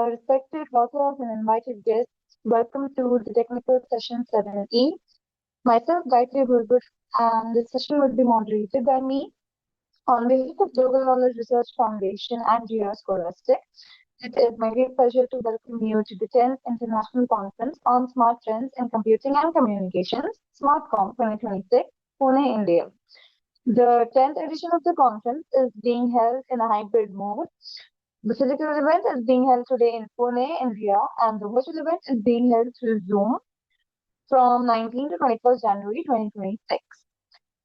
Respected authors and invited guests, welcome to the technical session 7E. Myself, Gayatri Bulbul, and this session will be moderated by me on behalf of Global Knowledge Research Foundation and GR Scholastic. It is my great pleasure to welcome you to the 10th International Conference on Smart Trends in Computing and Communications, SMARTCOM 2026, Pune, India. The 10th edition of the conference is being held in a hybrid mode. The physical event is being held today in Pune, India, and the virtual event is being held through Zoom from 19 to 21st January 2026.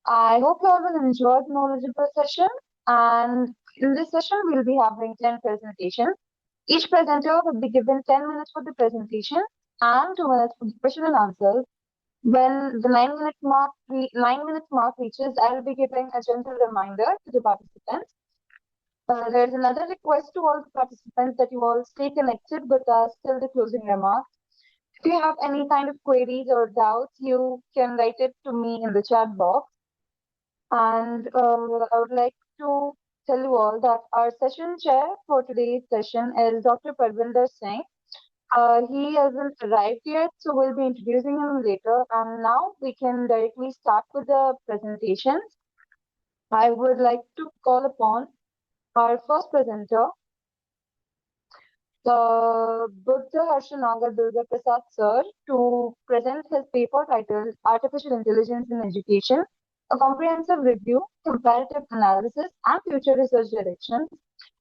I hope you all will enjoy the knowledgeable session, and in this session, we'll be having 10 presentations. Each presenter will be given 10 minutes for the presentation and 2 minutes for the question and answers. When the 9 minutes mark reaches, I will be giving a gentle reminder to the participants. There's another request to all the participants that you all stay connected with us till the closing remarks. If you have any kind of queries or doubts, you can write it to me in the chat box. And I would like to tell you all that our session chair for today's session is Dr. Parvinder Singh. He hasn't arrived yet, so we'll be introducing him later. And now we can directly start with the presentations. I would like to call upon our first presenter, Buddha Harshanagar Durga Prasad Sir, to present his paper titled Artificial Intelligence in Education, a comprehensive review, comparative analysis, and future research directions.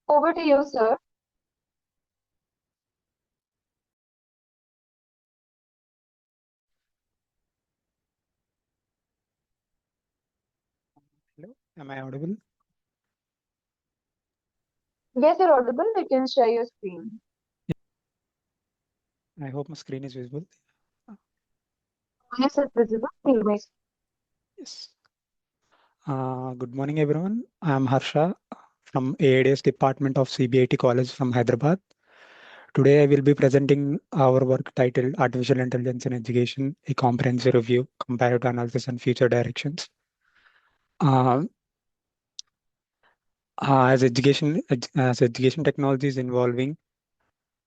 Over to you, sir. Hello, am I audible? Yes, you're audible. You can share your screen. I hope my screen is visible. Yes, it's visible. You may. Yes. Good morning, everyone. I'm Harsha from AIDS Department of CBIT College from Hyderabad. Today, I will be presenting our work titled Artificial Intelligence in Education, a comprehensive review, comparative analysis, and future directions. As education technology is involving,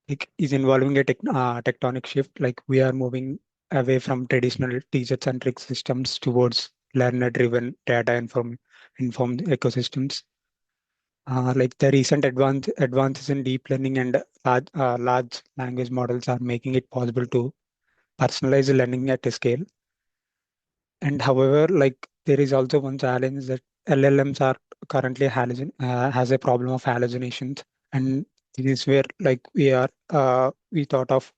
a tectonic shift. Like we are moving away from traditional teacher-centric systems towards learner-driven, data-informed ecosystems. Like the recent advances in deep learning and large language models are making it possible to personalize learning at a scale. And however, like there is also one challenge that LLMs are currently has a problem of hallucinations, and this is where like we thought of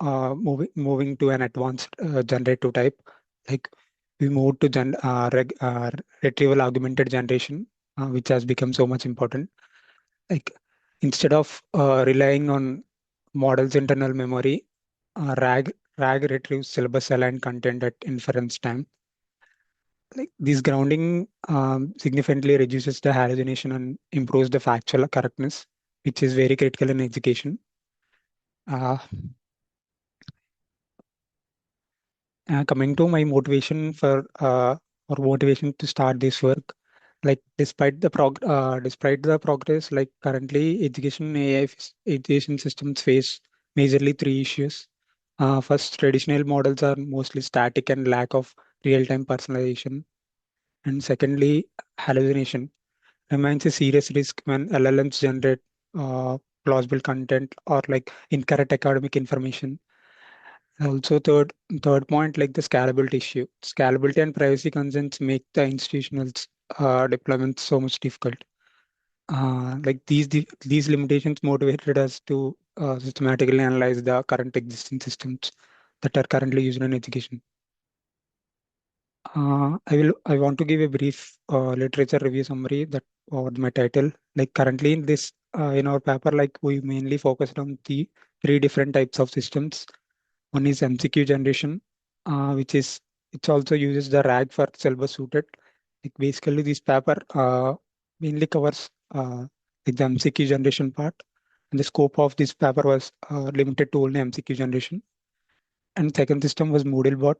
moving to an advanced generative type. Like we moved to retrieval augmented generation, which has become so much important. Like instead of relying on models internal memory, RAG retrieves syllabus aligned content at inference time. Like this grounding significantly reduces the hallucination and improves the factual correctness, which is very critical in education. Coming to my motivation to start this work, like despite the progress, like currently education systems face majorly three issues. First, traditional models are mostly static and lack of real-time personalization. And secondly, hallucination remains a serious risk when LLMs generate plausible content or like incorrect academic information. Also, third point, like the scalability issue. Scalability and privacy concerns make the institutional deployment so much difficult. Like these limitations motivated us to systematically analyze the current existing systems that are currently used in education. I want to give a brief literature review summary that or my title. Like currently in our paper, like we mainly focused on the three different types of systems. One is MCQ generation, which also uses the RAG for syllabus suited. Like basically, this paper mainly covers like the MCQ generation part, and the scope of this paper was limited to only MCQ generation. And second system was Moodlebot,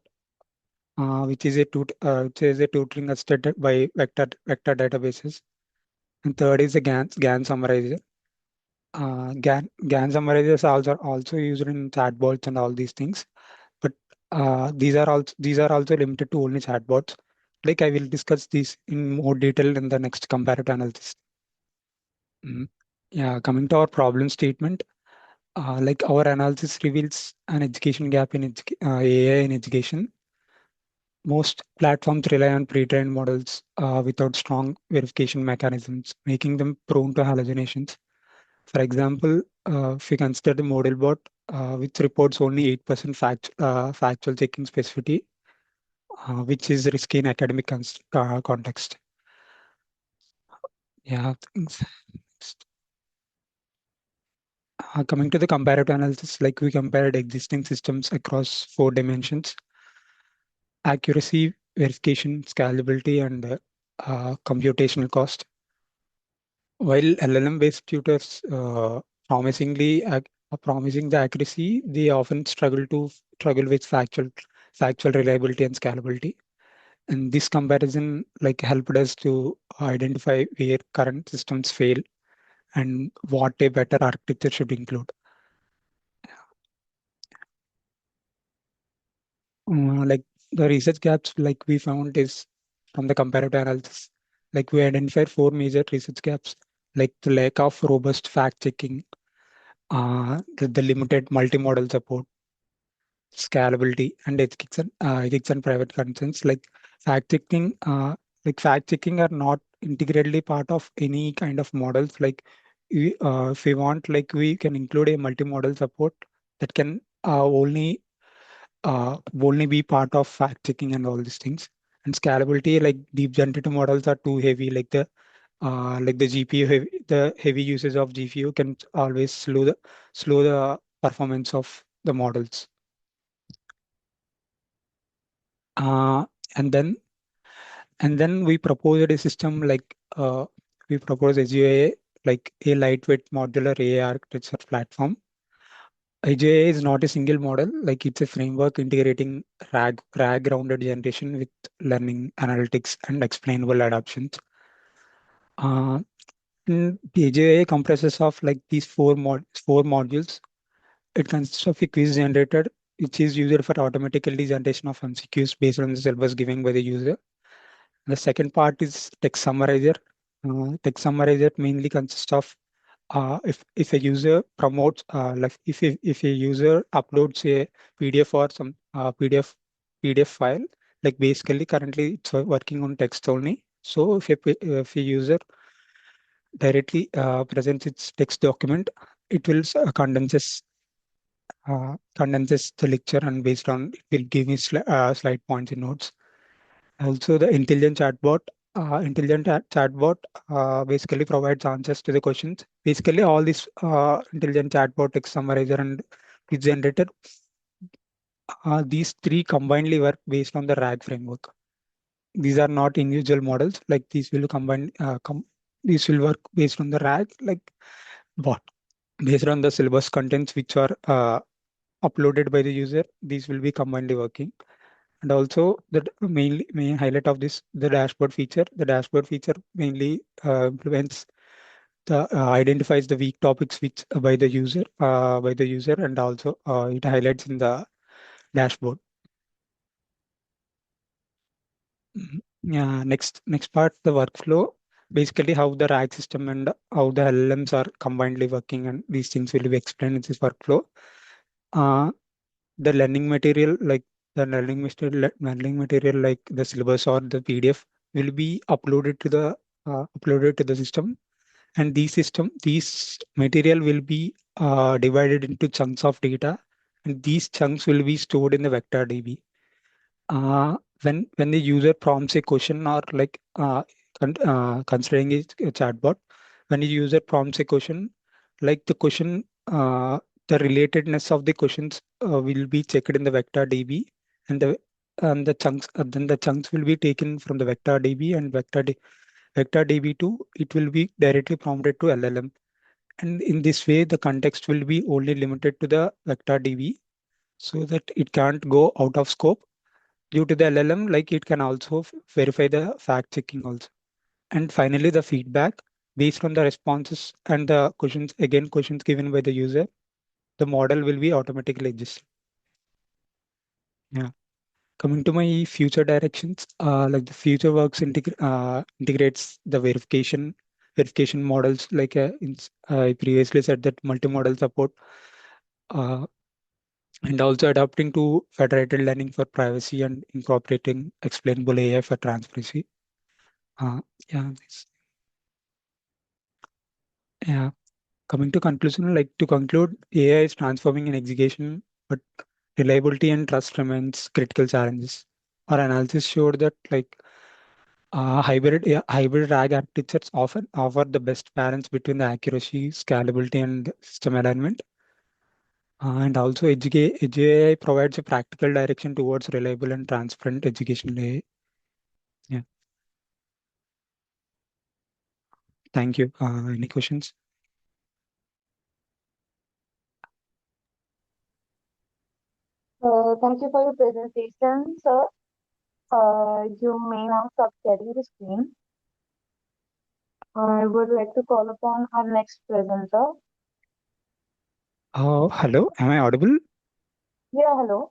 which is a tutoring assisted by vector databases. And third is a GAN summarizer. GAN summarizers are also used in chatbots and all these things, but these are also limited to only chatbots. Like I will discuss this in more detail in the next comparative analysis. Mm. Yeah, coming to our problem statement, like our analysis reveals an education gap in AI in education. Most platforms rely on pre-trained models without strong verification mechanisms, making them prone to hallucinations. For example, if we consider the model bot, which reports only 8% factual checking specificity, which is risky in academic context. Yeah, thanks. Coming to the comparative analysis, like we compared existing systems across 4 dimensions: accuracy, verification, scalability, and computational cost. While LLM-based tutors promising the accuracy, they often struggle with factual reliability and scalability. And this comparison like helped us to identify where current systems fail and what a better architecture should include. Like the research gaps like we found is from the comparative analysis. Like we identified 4 major research gaps, like the lack of robust fact checking, the limited multimodal support, scalability, and ethics and private concerns. Fact checking are not integrally part of any kind of models. If we want, like we can include a multimodal support that can only be part of fact checking and all these things. And scalability, like deep generative models are too heavy. Like the GPU the heavy usage of GPU can always slow the performance of the models. Uh, and then and then we proposed a system we proposed AGIA, like a lightweight modular AI architecture platform. AGIA is not a single model, like it's a framework integrating RAG grounded generation with learning analytics and explainable adaptations. Uh, the AGIA comprises of like these four modules. It consists of a quiz generator, which is used for automatically generation of MCQs based on the syllabus given by the user. The second part is text summarizer. Text summarizer mainly consists of if a user promotes if a user uploads a PDF or some PDF file, like basically currently it's working on text only. So if a user directly presents its text document, it will condenses the lecture, and based on it will give me slide points and notes. Also, the intelligent chatbot basically provides answers to the questions. Basically, all these intelligent chatbot, text summarizer, and quiz generator, these three combinedly work based on the RAG framework. These are not individual models. Like these will work based on the RAG, like bot based on the syllabus contents which are uploaded by the user. These will be combinedly working. And also the main highlight of this, the dashboard feature. The dashboard feature mainly implements identifies the weak topics which by the user, and also it highlights in the dashboard. Mhm. Yeah, next part, the workflow. Basically, how the RAG system and how the LLMs are combinedly working, and these things will be explained in this workflow. Uh, the learning material like the syllabus or the PDF will be uploaded to the system, and these material will be divided into chunks of data, and these chunks will be stored in the vector DB. When the user prompts a question, or considering a chatbot, when the user prompts a question, like the relatedness of the questions will be checked in the vector DB, and the chunks will be taken from the vector DB, and vector DB2 it will be directly prompted to LLM, and in this way the context will be only limited to the vector DB, so that it can't go out of scope due to the LLM. Like it can also verify the fact checking also. And finally, the feedback. Based on the responses and the questions given by the user, the model will be automatically adjusted. Yeah. Coming to my future directions, like the future works integrates the verification models. Like I previously said that multimodal support, uh, and also adapting to federated learning for privacy and incorporating explainable AI for transparency. Uh, yeah, yeah. Coming to conclusion, like to conclude, AI is transforming in education, but reliability and trust remains critical challenges. Our analysis showed that hybrid RAG architectures often offer the best balance between the accuracy, scalability, and system alignment. And also, Edge AI provides a practical direction towards reliable and transparent education AI. Yeah, thank you. Any questions? Thank you for your presentation, sir. You may now stop sharing the screen. I would like to call upon our next presenter. Hello, am I audible? Yeah, hello.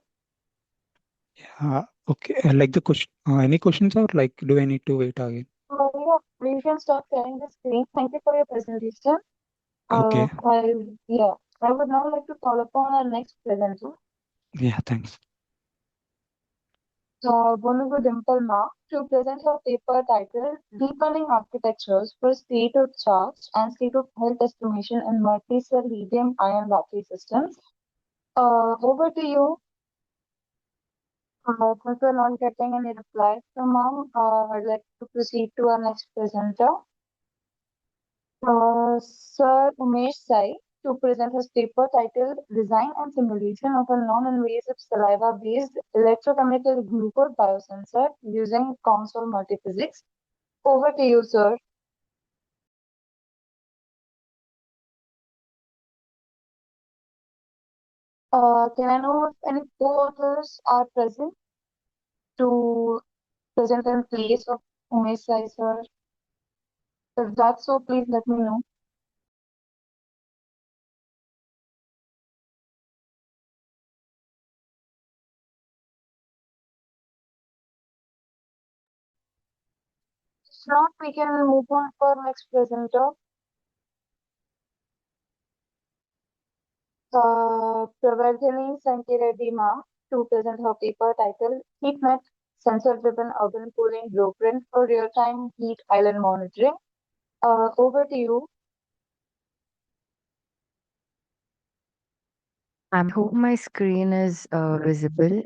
Okay. Like the question, any questions or like, do I need to wait again? Yeah, you can stop sharing the screen. Thank you for your presentation. Okay. Yeah, I would now like to call upon our next presenter, Yeah, thanks. Bonugu Dimple Ma, to present her paper titled Deepening Architectures for State of Charge and State of Health Estimation in Multi-Cell Lithium-Ion Battery Systems. Over to you. Since we're not getting any reply from mom, I'd like to proceed to our next presenter, Sir Umesh Sai, to present his paper titled Design and Simulation of a Non-Invasive Saliva-Based Electrochemical Glucose Biosensor using Console Multiphysics. Over to you, sir. Can I know if any co-authors are present to present in place of Umesh Sai, sir? If that's so, please let me know. If not, we can move on for next presenter. Pravardhini Sankireddy ma'am to present her paper titled HeatNet Sensor-Driven Urban Cooling Blueprint for Real-Time Heat Island Monitoring. Over to you. I hope my screen is visible.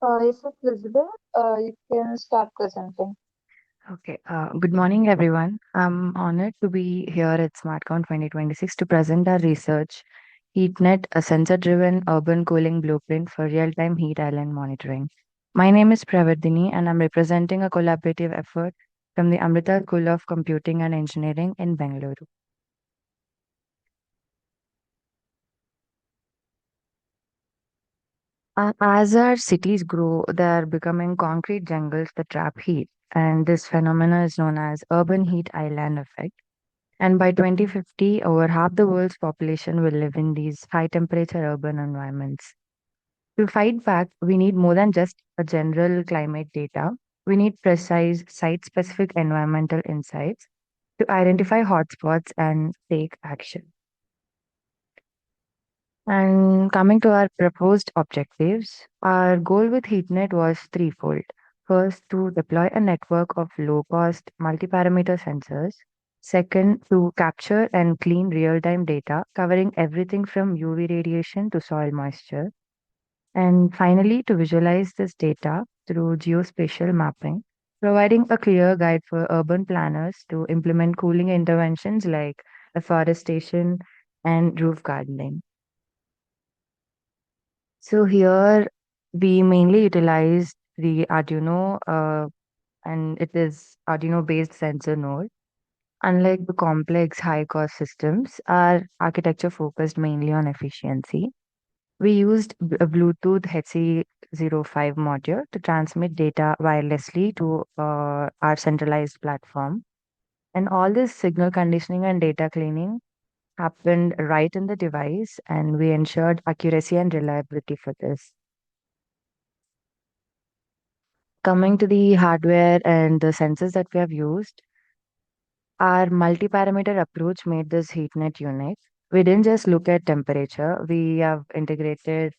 If it's visible, you can start presenting. Okay. Good morning, everyone. I'm honored to be here at SMARTCOM 2026 to present our research, HeatNet, a sensor-driven urban cooling blueprint for real-time heat island monitoring. My name is Pravardhini, and I'm representing a collaborative effort from the Amrita School of Computing and Engineering in Bengaluru. As our cities grow, they are becoming concrete jungles that trap heat. And this phenomena is known as urban heat island effect. And by 2050, over half the world's population will live in these high temperature urban environments. To fight back, we need more than just a general climate data. We need precise site specific environmental insights to identify hotspots and take action. And coming to our proposed objectives, our goal with HeatNet was threefold. First, to deploy a network of low cost multi parameter sensors. Second, to capture and clean real time data covering everything from UV radiation to soil moisture. And finally, to visualize this data through geospatial mapping, providing a clear guide for urban planners to implement cooling interventions like afforestation and roof gardening. So here we mainly utilize the Arduino, and it is Arduino based sensor node. Unlike the complex high cost systems, our architecture focused mainly on efficiency. We used a Bluetooth HC05 module to transmit data wirelessly to our centralized platform. And all this signal conditioning and data cleaning happened right in the device, and we ensured accuracy and reliability for this. Coming to the hardware and the sensors that we have used, our multi-parameter approach made this heatnet unique. We didn't just look at temperature, we have integrated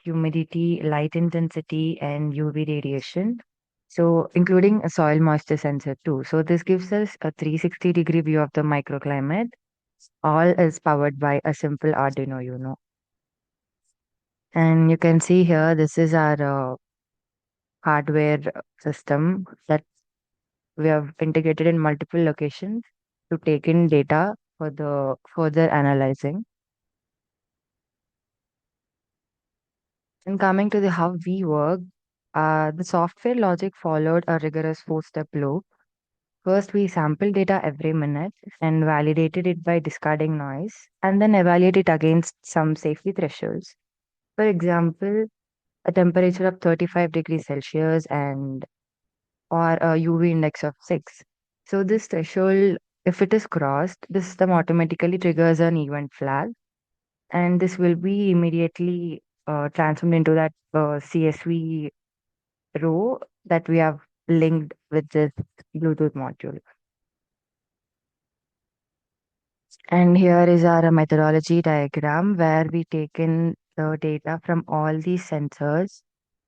humidity, light intensity, and UV radiation. So, including a soil moisture sensor too. So, this gives us a 360-degree view of the microclimate. All is powered by a simple Arduino Uno. And you can see here, this is our hardware system that we have integrated in multiple locations to take in data for the further analyzing. And coming to the how we work, the software logic followed a rigorous four-step loop. First, we sample data every minute and validated it by discarding noise, and then evaluate it against some safety thresholds. For example, a temperature of 35 degrees Celsius and or a UV index of 6. So this threshold, if it is crossed, the system automatically triggers an event flag, and this will be immediately transformed into that CSV row that we have linked with this Bluetooth module. And here is our methodology diagram where we take in the data from all these sensors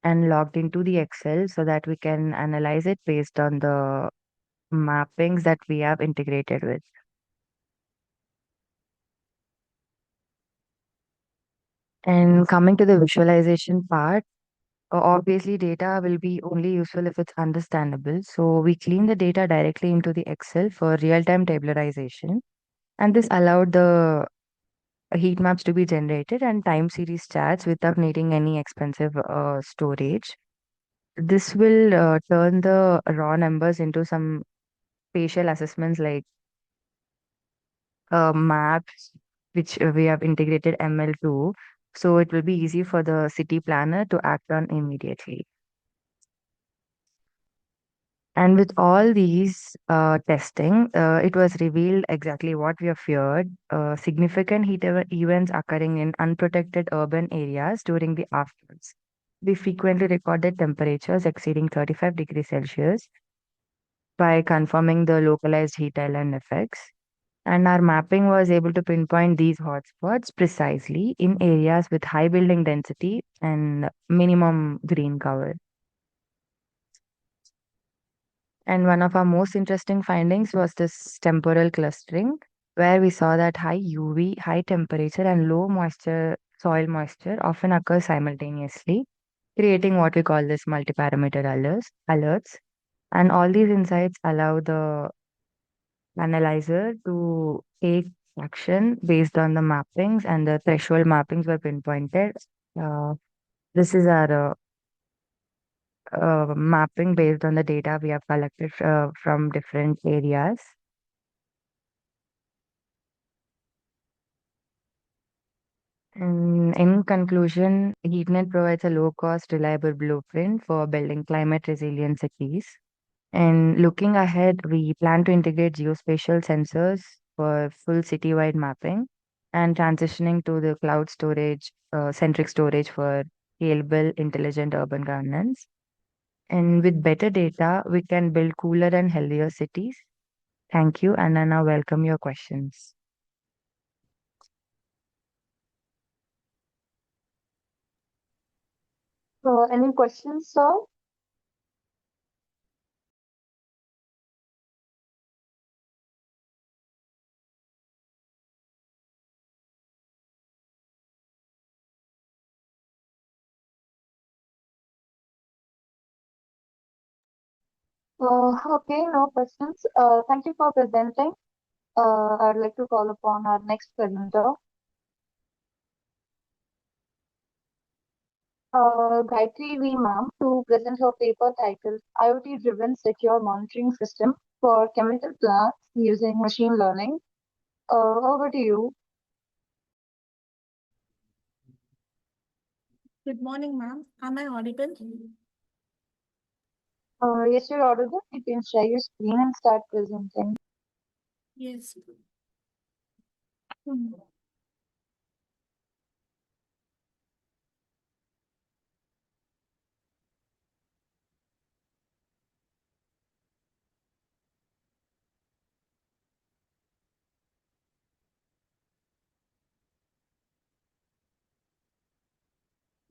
and logged into the Excel so that we can analyze it based on the mappings that we have integrated with. And coming to the visualization part, obviously data will be only useful if it's understandable. So we clean the data directly into the Excel for real-time tabularization. And this allowed the heat maps to be generated and time series charts without needing any expensive storage. This will turn the raw numbers into some spatial assessments like maps, which we have integrated ML to. So it will be easy for the city planner to act on immediately. And with all these testing, it was revealed exactly what we have feared significant events occurring in unprotected urban areas during the afternoons. We frequently recorded temperatures exceeding 35 degrees Celsius by confirming the localized heat island effects. And our mapping was able to pinpoint these hotspots precisely in areas with high building density and minimum green cover. And one of our most interesting findings was this temporal clustering, where we saw that high UV, high temperature, and low moisture, soil moisture often occur simultaneously, creating what we call this multi-parameter alerts. And all these insights allow the analyzer to take action based on the mappings, and the threshold mappings were pinpointed. Uh, this is our mapping based on the data we have collected from different areas. In conclusion, HeatNet provides a low-cost, reliable blueprint for building climate-resilient cities. And looking ahead, we plan to integrate geospatial sensors for full citywide mapping and transitioning to the cloud storage, centric storage for scalable, intelligent urban governance. And with better data, we can build cooler and healthier cities. Thank you, and I now welcome your questions. Any questions, sir? Okay, no questions. Thank you for presenting. I'd like to call upon our next presenter, Gayatri V. Ma'am, to present her paper titled IoT-driven secure monitoring system for chemical plants using machine learning. Over to you. Good morning, ma'am. Am I audible? Yes, you're audible. You can share your screen and start presenting. Yes.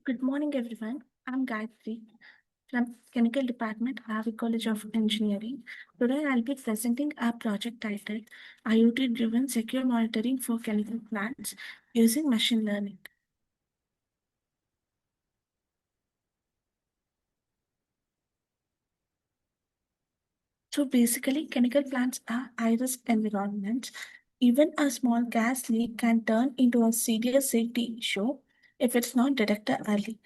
Good morning, everyone. I'm Gayatri from Chemical Department, Harvey College of Engineering. Today, I'll be presenting our project titled IoT-driven secure monitoring for chemical plants using machine learning. So basically, chemical plants are high-risk environments. Even a small gas leak can turn into a serious safety issue if it's not detected early.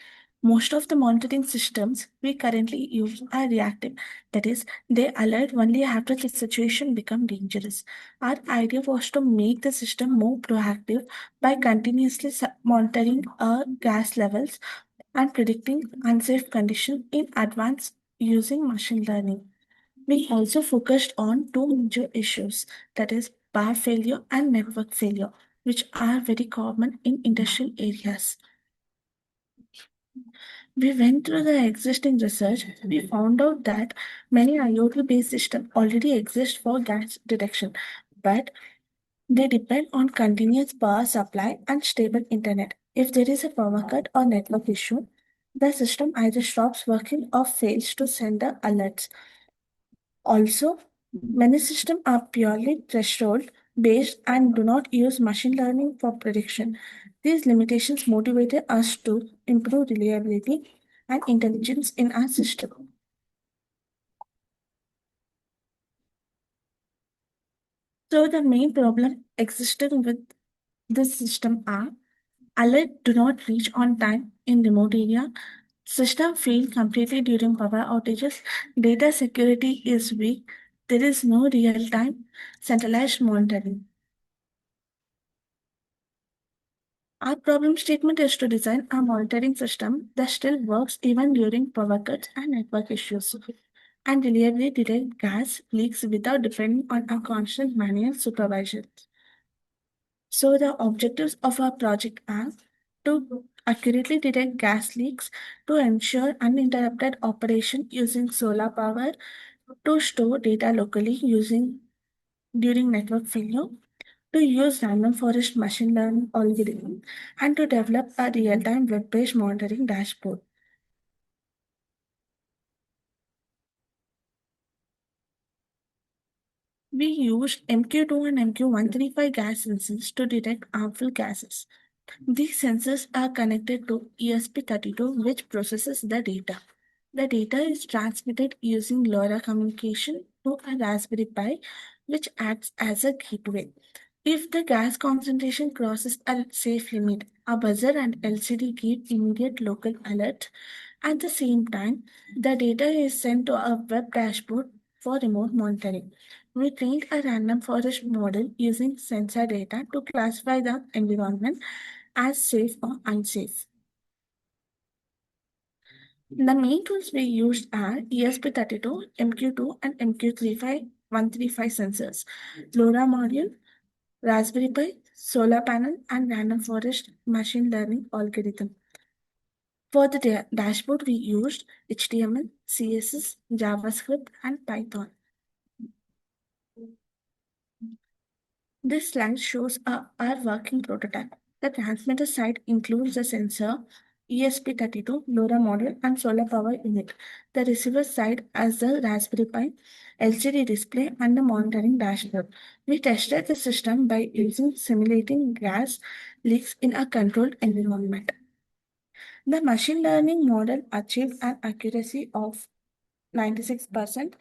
Most of the monitoring systems we currently use are reactive. That is, they alert only after the situation becomes dangerous. Our idea was to make the system more proactive by continuously monitoring our gas levels and predicting unsafe conditions in advance using machine learning. We also focused on two major issues, that is, power failure and network failure, which are very common in industrial areas. We went through the existing research. We found out that many IoT based systems already exist for gas detection, but they depend on continuous power supply and stable internet. If there is a power cut or network issue, the system either stops working or fails to send the alerts. Also, many systems are purely threshold based and do not use machine learning for prediction. These limitations motivated us to improve reliability and intelligence in our system. So the main problem existing with this system are alert do not reach on time in remote area, system fail completely during power outages, data security is weak, there is no real-time centralized monitoring. Our problem statement is to design a monitoring system that still works even during power cuts and network issues, and reliably detect gas leaks without depending on a constant manual supervision. So the objectives of our project are to accurately detect gas leaks, to ensure uninterrupted operation using solar power, to store data locally using during network failure, to use random forest machine learning algorithm, and to develop a real-time web-based monitoring dashboard. We used MQ2 and MQ135 gas sensors to detect harmful gases. These sensors are connected to ESP32, which processes the data. The data is transmitted using LoRa communication to a Raspberry Pi, which acts as a gateway. If the gas concentration crosses a safe limit, a buzzer and LCD give immediate local alert. At the same time, the data is sent to a web dashboard for remote monitoring. We trained a random forest model using sensor data to classify the environment as safe or unsafe. The main tools we used are ESP32, MQ2, and MQ35135 sensors, LoRa module, Raspberry Pi, solar panel, and random forest machine learning algorithm. For the dashboard, we used HTML, CSS, JavaScript, and Python. This slide shows our working prototype. The transmitter side includes the sensor, ESP32, LoRa module, and solar power unit. The receiver side has the Raspberry Pi, LCD display, and the monitoring dashboard. We tested the system by using simulating gas leaks in a controlled environment. The machine learning model achieved an accuracy of 96%.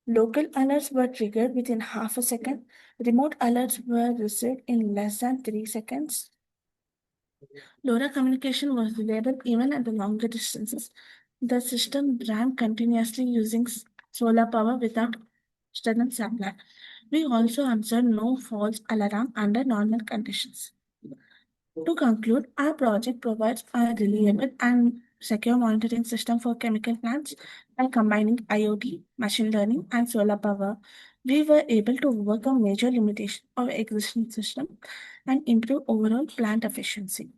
Local alerts were triggered within half a second. Remote alerts were received in less than 3 seconds. LoRa communication was reliable even at the longer distances. The system ran continuously using solar power without external supply. We also observed no false alarm under normal conditions. To conclude, our project provides a reliable and secure monitoring system for chemical plants by combining IoT, machine learning, and solar power. We were able to overcome major limitations of existing system and improve overall plant efficiency.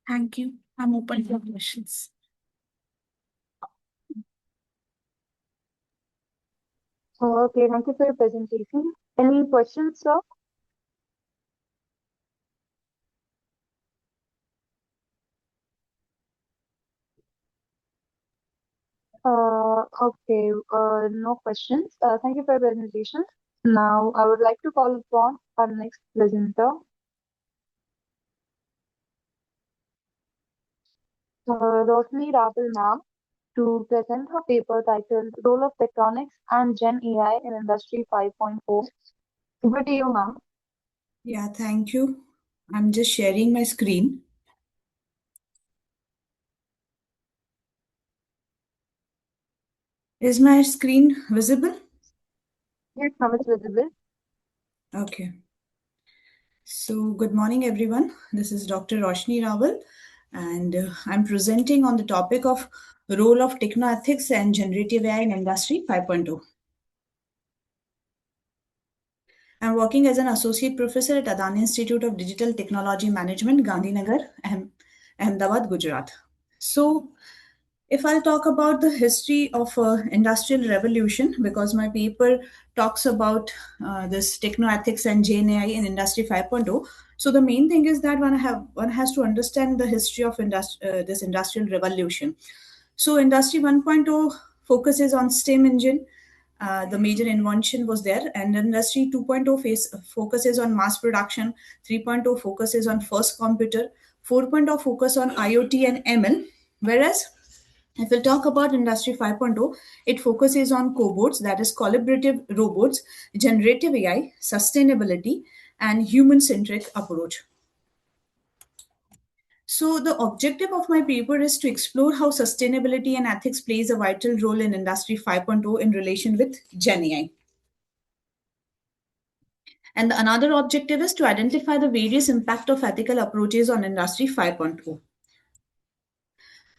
Thank you. I'm open for questions. Okay, thank you for your presentation. Any questions, sir? Okay, no questions. Thank you for your presentation. Now, I would like to call upon our next presenter, Roshni Rahul ma'am, to present her paper titled Role of Tectonics and Gen AI in Industry 5.0. Over to you, ma'am. Yeah, thank you. I'm just sharing my screen. Is my screen visible? Yes, ma'am, it's visible. Okay. So, good morning, everyone. This is Dr. Roshni Rawal, and I'm presenting on the topic of role of technoethics and generative AI in Industry 5.0. I'm working as an associate professor at Adani Institute of Digital Technology Management, Gandhinagar, Ahmedabad, Gujarat. So, if I'll talk about the history of industrial revolution, because my paper talks about this technoethics and Gen AI in Industry 5.0. So the main thing is that one has to understand the history of this industrial revolution. So Industry 1.0 focuses on steam engine. The major invention was there, and Industry 2.0 focuses on mass production. 3.0 focuses on first computer. 4.0 focus on IoT and ML. Whereas if we'll talk about Industry 5.0, it focuses on cobots, that is collaborative robots, generative AI, sustainability, and human-centric approach. So the objective of my paper is to explore how sustainability and ethics plays a vital role in Industry 5.0 in relation with Gen AI. And another objective is to identify the various impact of ethical approaches on Industry 5.0.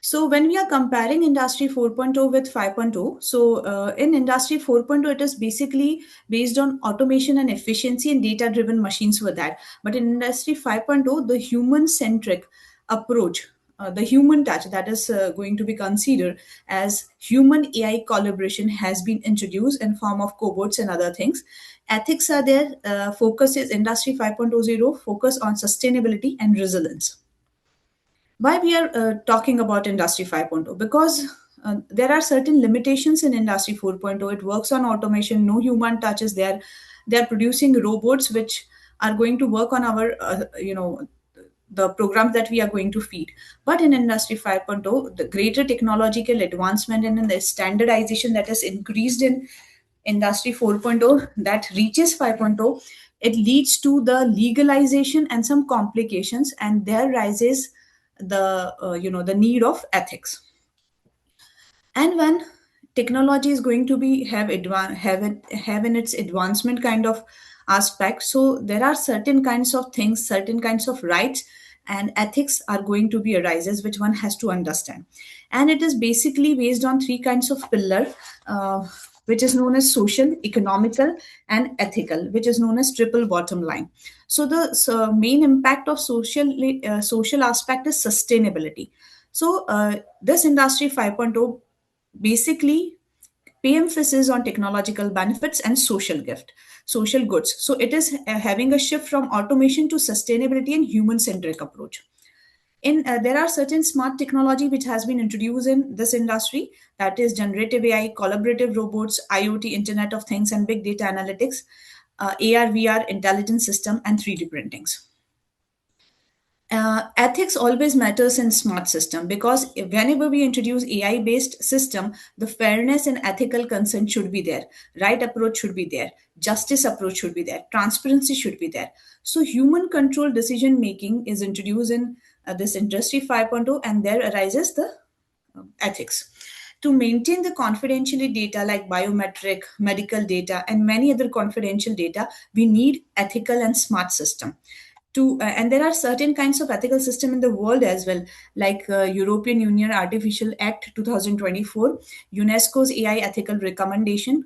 So when we are comparing Industry 4.0 with 5.0, so in Industry 4.0, it is basically based on automation and efficiency and data-driven machines were that. But in Industry 5.0, the human-centric approach, the human touch that is going to be considered as human AI collaboration has been introduced in form of cobots and other things. Ethics are there, focus is Industry 5.0 focus on sustainability and resilience. Why we are talking about Industry 5.0? Because there are certain limitations in Industry 4.0. It works on automation, no human touch is there. They are producing robots which are going to work on our the programs that we are going to feed. But in Industry 5.0, the greater technological advancement and in the standardization that has increased in Industry 4.0 that reaches 5.0, it leads to the legalization and some complications, and there rises the the need of ethics. And when technology is going to be have in its advancement kind of aspect, so there are certain kinds of things, certain kinds of rights and ethics are going to be arises which one has to understand. And it is basically based on three kinds of pillar, which is known as social, economical, and ethical, which is known as triple bottom line. So the main impact of social aspect is sustainability. So this Industry 5.0 basically pay emphasis on technological benefits and social goods. So it is having a shift from automation to sustainability and human centric approach. In there are certain smart technology which has been introduced in this industry, that is generative AI, collaborative robots, IoT, Internet of Things, and big data analytics, AR, VR, intelligent system, and 3D printings. Ethics always matters in smart system, because whenever we introduce AI based system, the fairness and ethical consent should be there, right approach should be there, justice approach should be there, transparency should be there. So human control decision making is introduced in this Industry 5.0, and there arises the ethics. To maintain the confidentiality data like biometric, medical data, and many other confidential data, we need ethical and smart system. and there are certain kinds of ethical system in the world as well, like European Union Artificial Act 2024, UNESCO's AI ethical recommendation,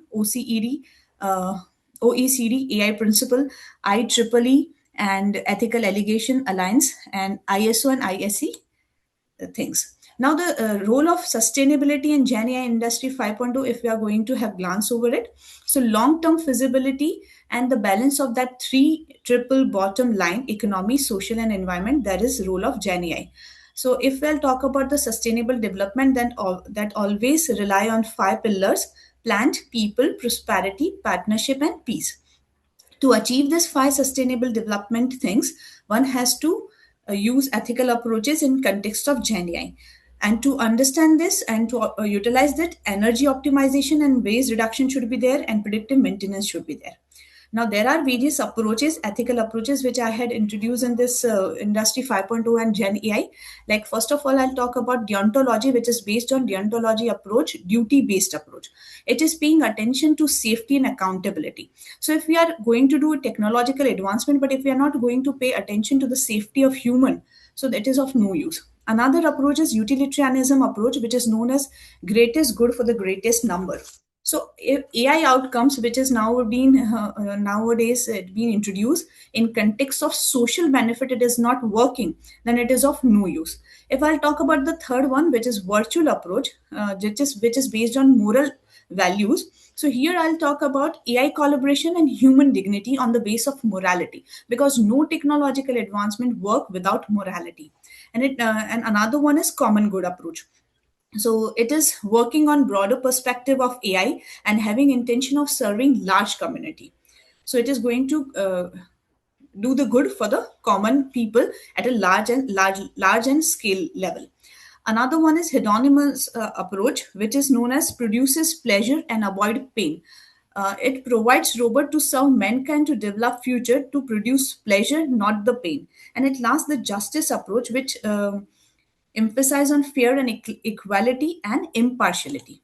uh, OECD AI principle, IEEE and Ethical Allegation Alliance, and ISO and ISE things. Now, the role of sustainability in Gen AI Industry 5.0, if we are going to have glance over it, so long-term feasibility and the balance of that three triple bottom line: economy, social, and environment. That is role of Gen AI. So, if we'll talk about the sustainable development, then that always rely on five pillars: plant, people, prosperity, partnership, and peace. To achieve this five sustainable development things, one has to use ethical approaches in context of Gen AI. And to understand this and to utilize that, energy optimization and waste reduction should be there, and predictive maintenance should be there. Now, there are various approaches, ethical approaches, which I had introduced in this Industry 5.0 and Gen AI. Like, first of all, I'll talk about deontology, which is based on deontology approach, duty-based approach. It is paying attention to safety and accountability. So, if we are going to do a technological advancement, but if we are not going to pay attention to the safety of human, so that is of no use. Another approach is utilitarianism approach, which is known as greatest good for the greatest number. So if AI outcomes, which is now being nowadays being introduced in context of social benefit, it is not working, then it is of no use. If I'll talk about the third one, which is virtual approach, which is based on moral values. So here I'll talk about AI collaboration and human dignity on the base of morality, because no technological advancement work without morality. And another one is common good approach. So it is working on broader perspective of AI and having intention of serving large community. So it is going to do the good for the common people at a large and scale level. Another one is hedonymous approach, which is known as produces pleasure and avoid pain. It provides robot to serve mankind to develop future to produce pleasure, not the pain. And it last the justice approach, which emphasize on fair and equality and impartiality.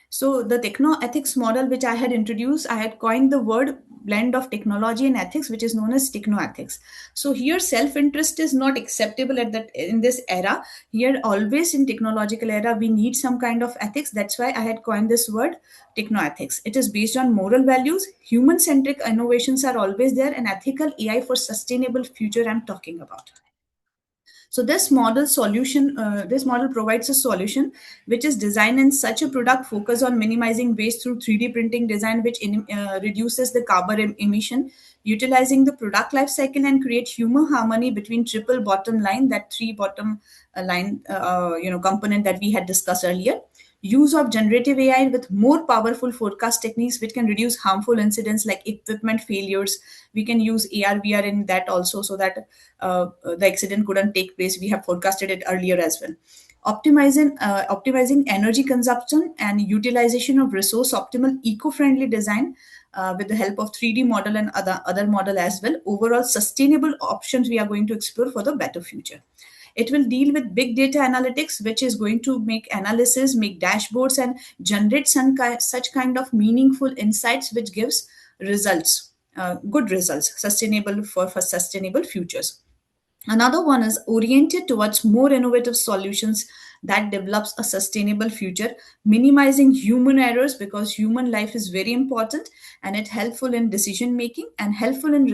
So the techno ethics model, which I had introduced, I had coined the word blend of technology and ethics, which is known as techno ethics. So here self-interest is not acceptable at that in this era. Here always in technological era we need some kind of ethics. That's why I had coined this word techno ethics. It is based on moral values, human-centric innovations are always there, and ethical AI for sustainable future I'm talking about. So this model provides a solution which is designed in such a product focus on minimizing waste through 3D printing design, which reduces the carbon emission, utilizing the product life cycle, and create human harmony between triple bottom line, that three bottom line component that we had discussed earlier. Use of generative AI with more powerful forecast techniques, which can reduce harmful incidents like equipment failures. We can use AR, VR in that also, so that the accident couldn't take place. We have forecasted it earlier as well. Optimizing energy consumption and utilization of resource optimal, eco-friendly design with the help of 3D model and other model as well. Overall, sustainable options we are going to explore for the better future. It will deal with big data analytics, which is going to make analysis, make dashboards, and generate such kind of meaningful insights, which gives results, good results, sustainable for sustainable futures. Another one is oriented towards more innovative solutions that develops a sustainable future, minimizing human errors, because human life is very important, and it helpful in decision making and helpful in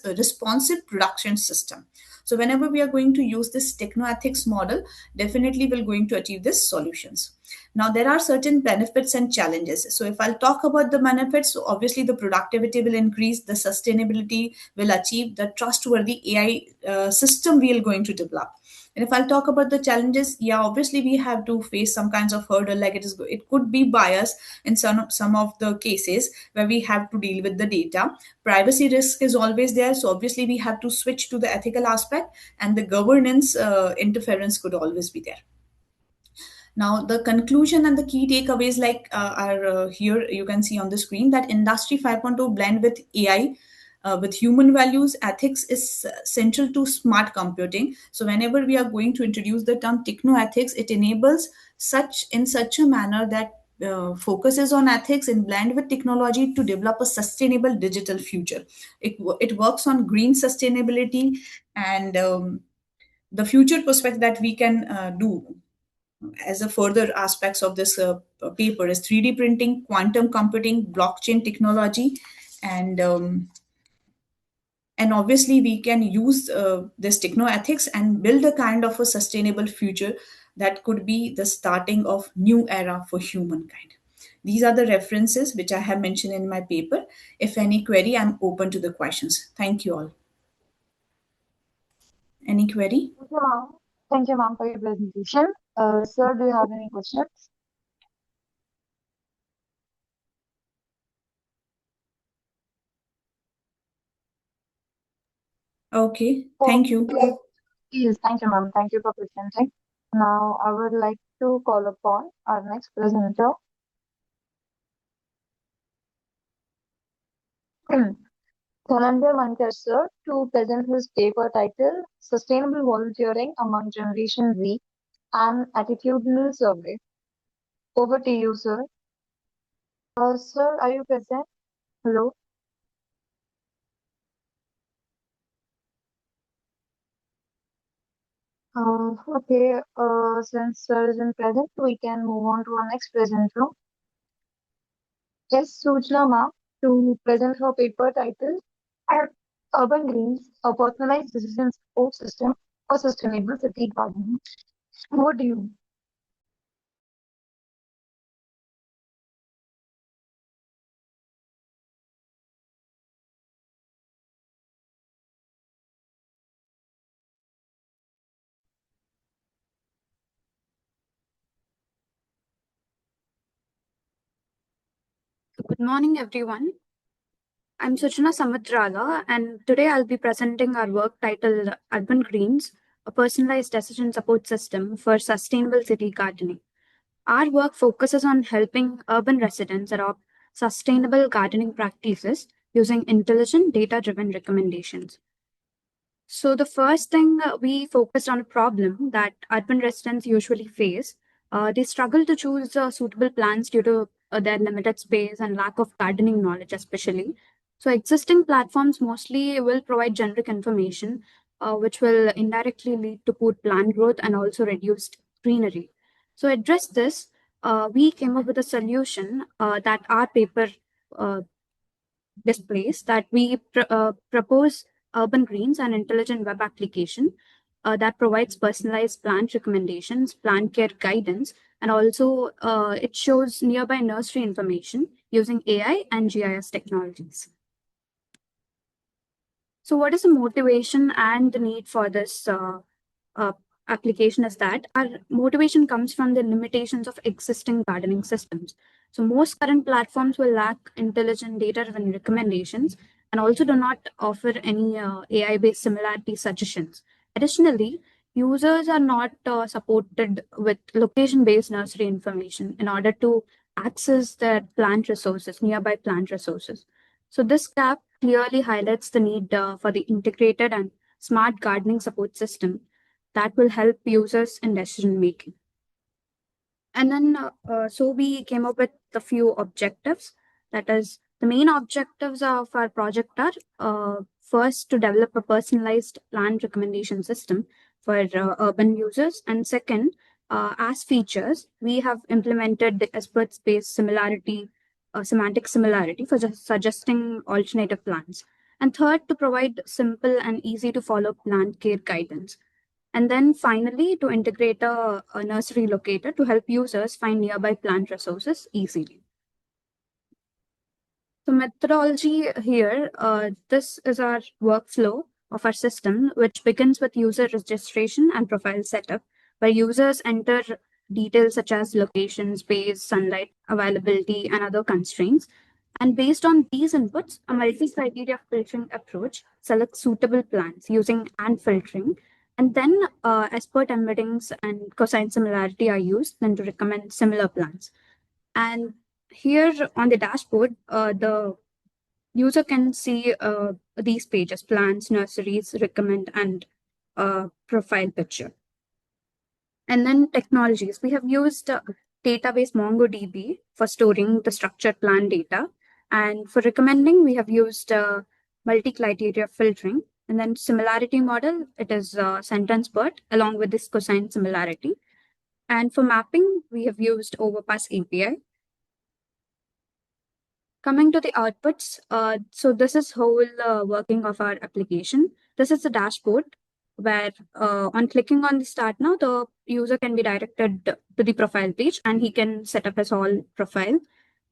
responsive production system. So whenever we are going to use this technoethics model, definitely we're going to achieve these solutions. Now, there are certain benefits and challenges. So if I'll talk about the benefits, so obviously the productivity will increase, the sustainability will achieve, the trustworthy AI system we are going to develop. And if I'll talk about the challenges, yeah, obviously we have to face some kinds of hurdle, like it could be bias in some of the cases where we have to deal with the data. Privacy risk is always there, so obviously we have to switch to the ethical aspect, and the governance interference could always be there. Now, the conclusion and the key takeaways are here you can see on the screen, that Industry 5.0 blend with AI with human values. Ethics is central to smart computing. So whenever we are going to introduce the term techno ethics, it enables such a manner that focuses on ethics and blend with technology to develop a sustainable digital future. It works on green sustainability and the future prospect that we can do as a further aspects of this paper is 3D printing, quantum computing, blockchain technology, and and obviously we can use this techno ethics and build a kind of a sustainable future that could be the starting of new era for humankind. These are the references which I have mentioned in my paper. If any query, I'm open to the questions. Thank you all. Any query? Thank you, ma'am. Thank you, ma'am, for your presentation. Sir, do you have any questions? Okay, thank you. Yes, thank you, ma'am. Thank you for presenting. Now, I would like to call upon our next presenter, Dhananjay Mankar, sir, to present his paper titled Sustainable Volunteering Among Generation Z, an Attitudinal Survey. Over to you, sir. Sir, are you present? Hello. Okay, since sir isn't present, we can move on to our next presenter. Yes, Sujna ma'am, to present her paper titled Urban Greens, a Personalized Decision Support System for Sustainable City Gardening. Over to you. Good morning, everyone. I'm Suchana Samudrala, and today I'll be presenting our work titled Urban Greens, a personalized decision support system for sustainable city gardening. Our work focuses on helping urban residents adopt sustainable gardening practices using intelligent data driven recommendations. So, the first thing we focused on a problem that urban residents usually face. They struggle to choose suitable plants due to their limited space and lack of gardening knowledge, especially. So, existing platforms mostly will provide generic information, which will indirectly lead to poor plant growth and also reduced greenery. So, address this, we came up with a solution that our paper uh, displays that we propose Urban Greens, an intelligent web application that provides personalized plant recommendations, plant care guidance, and also it shows nearby nursery information using AI and GIS technologies. So, what is the motivation and the need for this uh, application? Is that our motivation comes from the limitations of existing gardening systems. So, most current platforms will lack intelligent data driven recommendations and also do not offer any AI based similarity suggestions. Additionally, users are not supported with location based nursery information in order to access their plant resources, nearby plant resources. So, this gap clearly highlights the need for the integrated and smart gardening support system that will help users in decision making. And then, so we came up with a few objectives. That is, the main objectives of our project are first, to develop a personalized plant recommendation system for urban users. And second, as features, we have implemented the expert space similarity, semantic similarity for just suggesting alternative plants. And third, to provide simple and easy to follow plant care guidance. And then finally, to integrate a nursery locator to help users find nearby plant resources easily. So methodology here, this is our workflow of our system, which begins with user registration and profile setup, where users enter details such as location, space, sunlight, availability, and other constraints. And based on these inputs, a multi-criteria filtering approach selects suitable plants using AND filtering. And then expert embeddings and cosine similarity are used then to recommend similar plants. And here on the dashboard, the user can see these pages: plants, nurseries, recommend, and profile picture. And then technologies. We have used database MongoDB for storing the structured plan data. And for recommending, we have used multi-criteria filtering. And then similarity model, it is sentence BERT along with this cosine similarity. And for mapping, we have used Overpass API. Coming to the outputs, so this is whole working of our application. This is the dashboard where on clicking on the start now, the user can be directed to the profile page and he can set up his whole profile.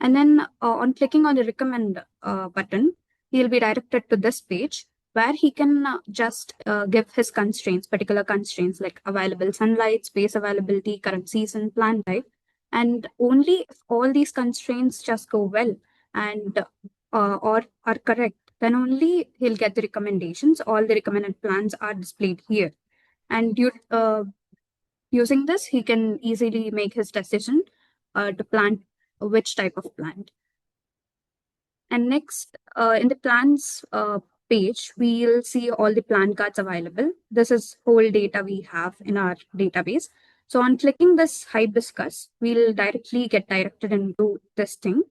And then on clicking on the recommend button, he'll be directed to this page where he can just give his constraints, particular constraints like available sunlight, space availability, current season, plant type. And only if all these constraints just go well and or are correct, then only he'll get the recommendations. All the recommended plans are displayed here. And using this, he can easily make his decision to plant which type of plant. And next, in the plans page, we'll see all the plant cards available. This is whole data we have in our database. So on clicking this hibiscus, we'll directly get directed into this thing,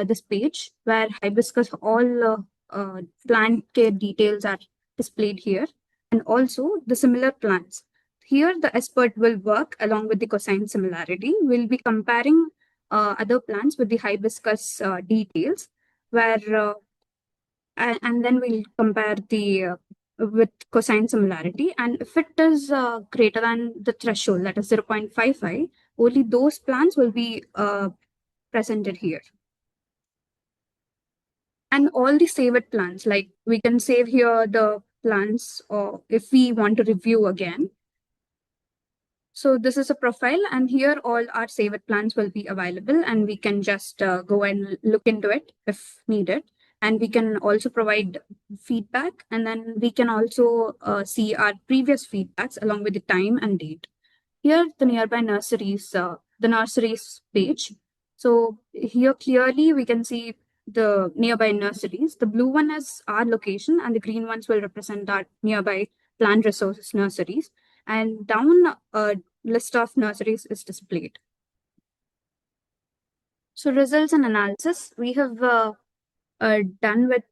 this page where hibiscus, all plant care details are displayed here. And also the similar plants. Here, the expert will work along with the cosine similarity. We'll be comparing other plants with the hibiscus details where and then we'll compare the with cosine similarity, and if it is greater than the threshold, that is 0.55, only those plants will be presented here. And all the saved plants, like we can save here the plants or if we want to review again. So this is a profile, and here all our saved plans will be available, and we can just go and look into it if needed. And we can also provide feedback, and then we can also see our previous feedbacks along with the time and date. Here, the nearby nurseries, the nurseries page. So here clearly we can see the nearby nurseries. The blue one is our location, and the green ones will represent our nearby plant resources nurseries. And down a list of nurseries is displayed. So results and analysis, we have done with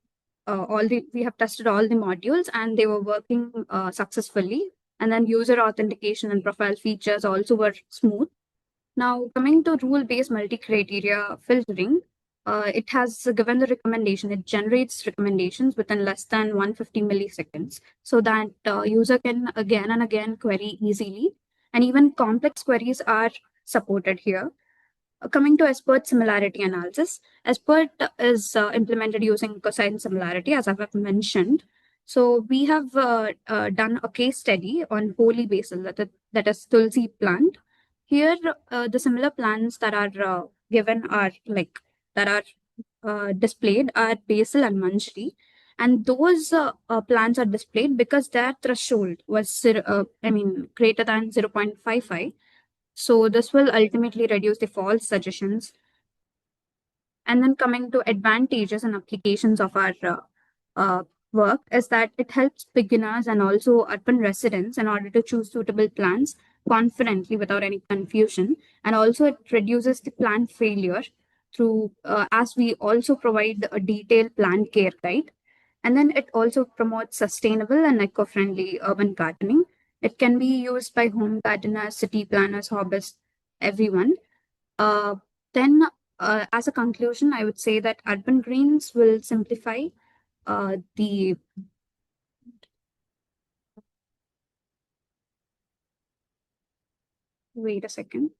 we have tested all the modules and they were working successfully. And then user authentication and profile features also were smooth. Now coming to rule-based multi-criteria filtering, it has given the recommendation. It generates recommendations within less than 150 milliseconds so that user can again and again query easily. And even complex queries are supported here. Coming to expert similarity analysis, expert is implemented using cosine similarity, as I've mentioned. So we have done a case study on holy basil, that is tulsi plant. Here, the similar plants that are given are like that are displayed are basil and manjari, and those plants are displayed because their threshold was greater than 0.55. So this will ultimately reduce the false suggestions. And then coming to advantages and applications of our work is that it helps beginners and also urban residents in order to choose suitable plants confidently without any confusion. And also it reduces the plant failure through, as we also provide a detailed plant care guide. And then it also promotes sustainable and eco-friendly urban gardening. It can be used by home gardeners, city planners, hobbyists, everyone. Then, as a conclusion, I would say that urban greens will simplify the wait a second.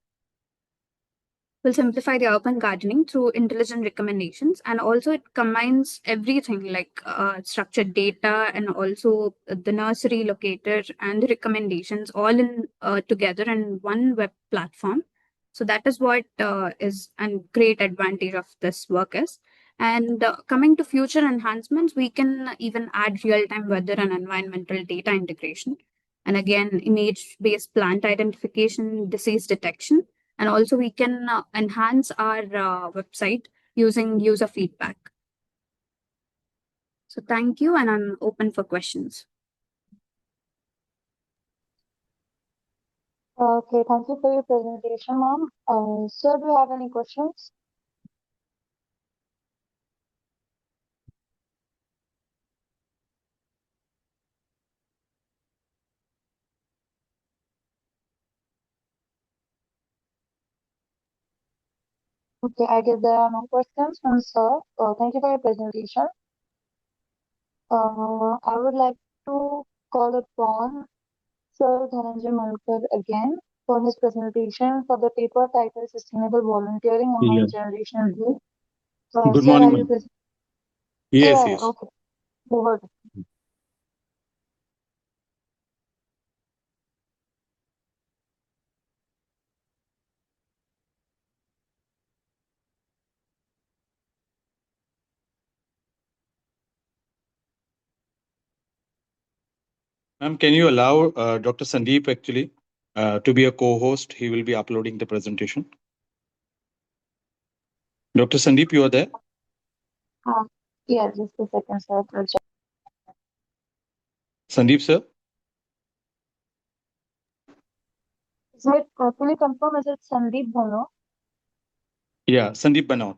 Will simplify the urban gardening through intelligent recommendations, and also it combines everything like structured data and also the nursery locator and the recommendations all in together in one web platform. So that is what is a great advantage of this work is. And coming to future enhancements, we can even add real-time weather and environmental data integration, and again image-based plant identification, disease detection. And also we can enhance our website using user feedback. So thank you, and I'm open for questions. Okay, thank you for your presentation, ma'am. Sir, do you have any questions? Okay, I guess there are no questions from sir. Thank you for your presentation. I would like to call upon Sir Dhananjay Malkar again for his presentation for the paper titled Sustainable Volunteering Yeah. Among Generational Youth. Good Sir, morning, are you ma'am. present? Yes, Yeah, yes. okay. Over. Ma'am, can you allow Dr. Sandeep actually to be a co-host? He will be uploading the presentation. Dr. Sandeep, you are there? Yeah, just a second, sir. I'll check. Sandeep, sir? Can you confirm, is it Sandeep Bhano? Yeah, Sandeep Banaut.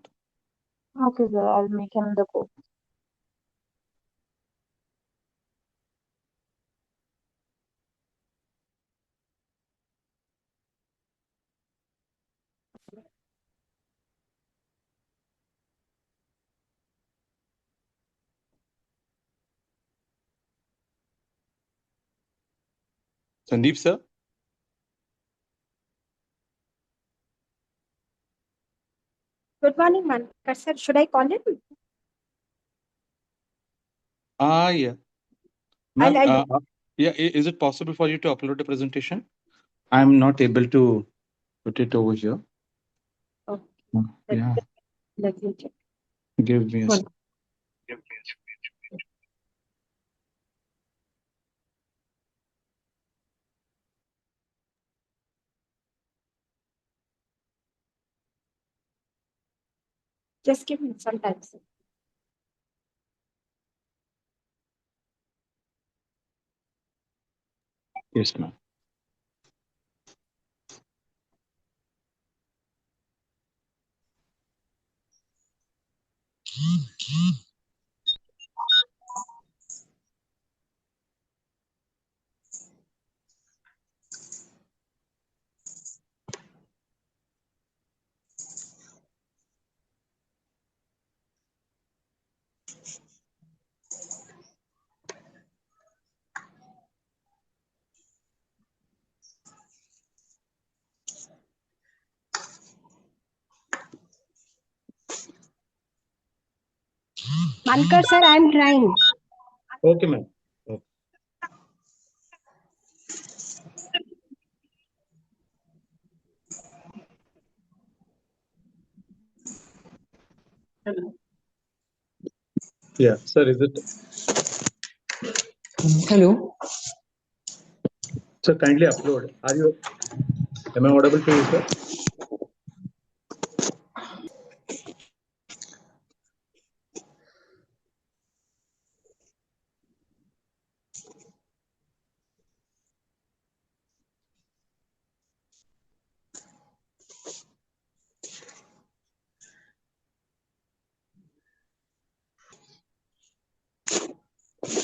Okay, sir, I'll make him the co. Sandeep, sir? Good morning, Malkar sir. Should I call him? Yeah. Ma'am, I'll yeah, is it possible for you to upload the presentation? I'm not able to put it over here. Oh, Yeah, let me check. give me a One. second. Just give me some time, sir. Yes, ma'am. Malkar sir, I'm trying. Okay, ma'am. Okay. Yeah, sir, is it? Hello. Sir, kindly upload. Am I audible to you, sir?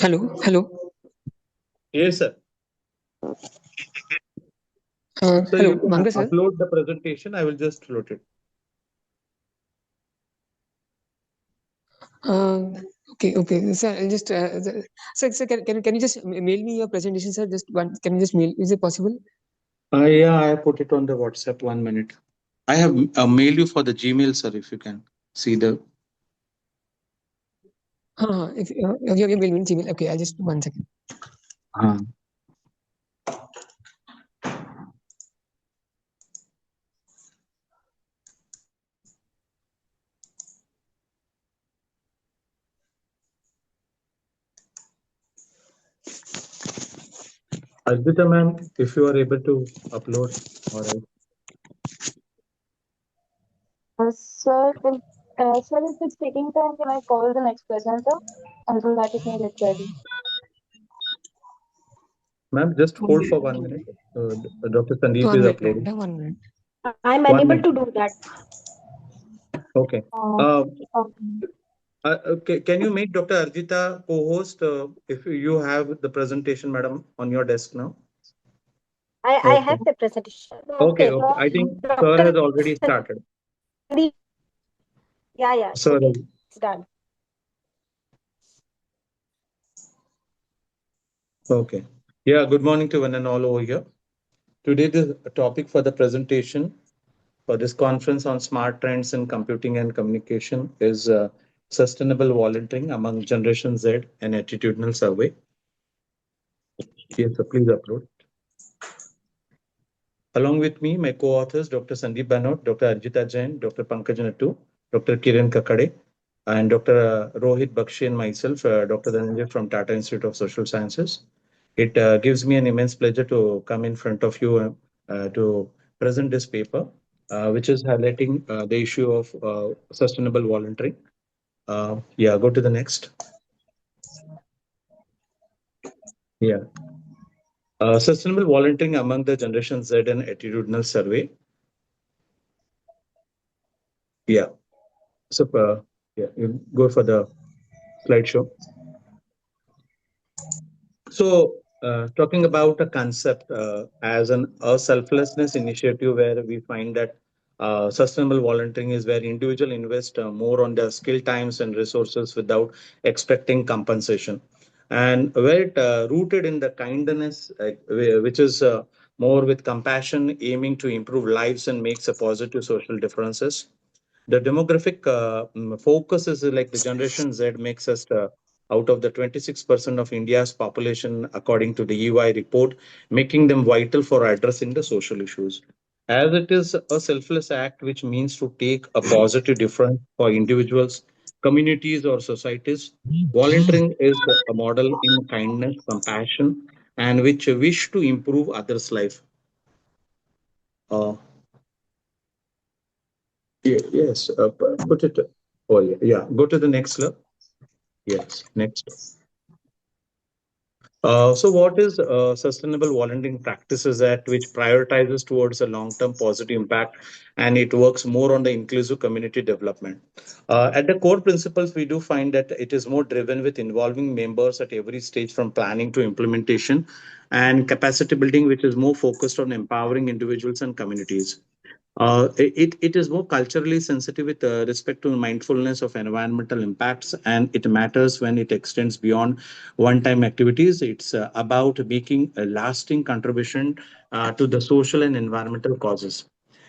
Hello. Hello. Yes, sir. So Hello, you can Malkar sir. upload the presentation. I will just float it. Okay. Okay. Sir, I'll just sir, can you just mail me your presentation, sir? Just one. Can you just mail? Is it possible? Yeah, I put it on the WhatsApp. 1 minute. I have mailed you for the Gmail, sir. If you can see the. If you mail me in Gmail. Okay. I'll just 1 second. Advita ma'am, if you are able to upload, all right. Sir, if it's taking time, can I call the next presenter until that you can get ready? Ma'am, just hold for 1 minute. Dr. Sandeep is uploading. 1 minute. I'm 1 unable minute. to do that. Okay. Okay. Okay. Can you make Dr. Arjita co-host if you have the presentation, madam, on your desk now? I Okay. have the presentation. Okay. Okay. Okay. I think sir Dr. has already started. Sandeep. Yeah, it's Sir, okay. It's done. okay. Yeah. Good morning to one and all over here. Today, the topic for the presentation for this conference on smart trends in computing and communication is sustainable volunteering among Generation Z and attitudinal survey. Yes, sir, please upload. Along with me, my co-authors, Dr. Sandeep Banot, Dr. Arjita Jain, Dr. Pankaj Nattu, Dr. Kiran Kakade, and Dr. Rohit Bakshi and myself, Dr. Dhananjay from Tata Institute of Social Sciences. It gives me an immense pleasure to come in front of you to present this paper, which is highlighting the issue of sustainable volunteering. Yeah, go to the next. Yeah. Sustainable volunteering among the Generation Z and attitudinal survey. Yeah. So, yeah, you go for the slideshow. So, talking about a concept as a selflessness initiative, where we find that sustainable volunteering is where individual invest more on their skill times and resources without expecting compensation, and where it rooted in the kindness, which is more with compassion, aiming to improve lives and makes a positive social differences. The demographic focus is like the Generation Z makes us out of the 26% of India's population, according to the EY report, making them vital for addressing the social issues. As it is a selfless act, which means to take a positive difference for individuals, communities, or societies, volunteering is a model in kindness, compassion, and which wish to improve others' life. Uh, yes, put it. Oh, yeah, yeah. Go to the next slide. Yes, next. So what is sustainable volunteering practices at which prioritizes towards a long-term positive impact, and it works more on the inclusive community development. At the core principles, we do find that it is more driven with involving members at every stage from planning to implementation, and capacity building, which is more focused on empowering individuals and communities. It is more culturally sensitive with respect to mindfulness of environmental impacts, and it matters when it extends beyond one-time activities. It's about making a lasting contribution to the social and environmental causes.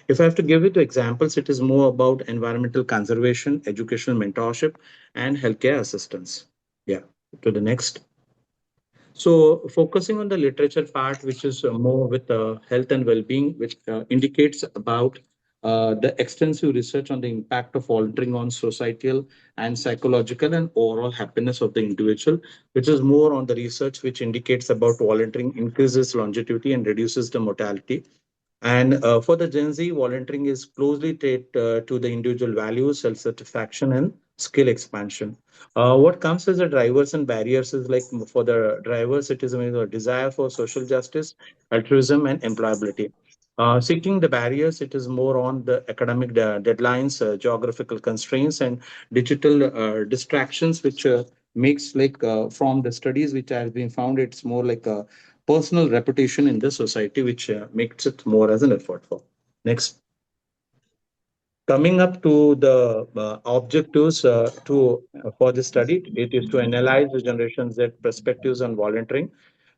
If I have to give it examples, it is more about environmental conservation, educational mentorship, and healthcare assistance. Yeah, to the next. So, focusing on the literature part, which is more with health and well-being, which indicates about the extensive research on the impact of volunteering on societal and psychological and overall happiness of the individual, which is more on the research which indicates about volunteering increases longevity and reduces the mortality. And for the Gen Z, volunteering is closely tied to the individual values, self-satisfaction, and skill expansion. What comes as the drivers and barriers is like for the drivers, it is a desire for social justice, altruism, and employability. Seeking the barriers, it is more on the academic deadlines, geographical constraints, and digital distractions, which makes like from the studies which has been found, it's more like a personal reputation in the society, which makes it more as an effort for. Next. Coming up to the objectives for the study, it is to analyze the Generation Z perspectives on volunteering,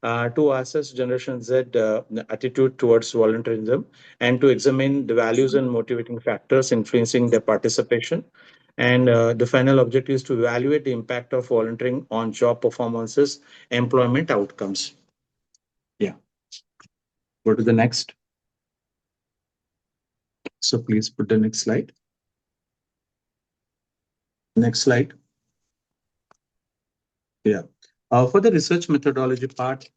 to assess Generation Z attitude towards volunteerism, and to examine the values and motivating factors influencing their participation. And the final objective is to evaluate the impact of volunteering on job performances, employment outcomes. Yeah. Go to the next. So please put the next slide. Next slide. Yeah. For the research methodology part,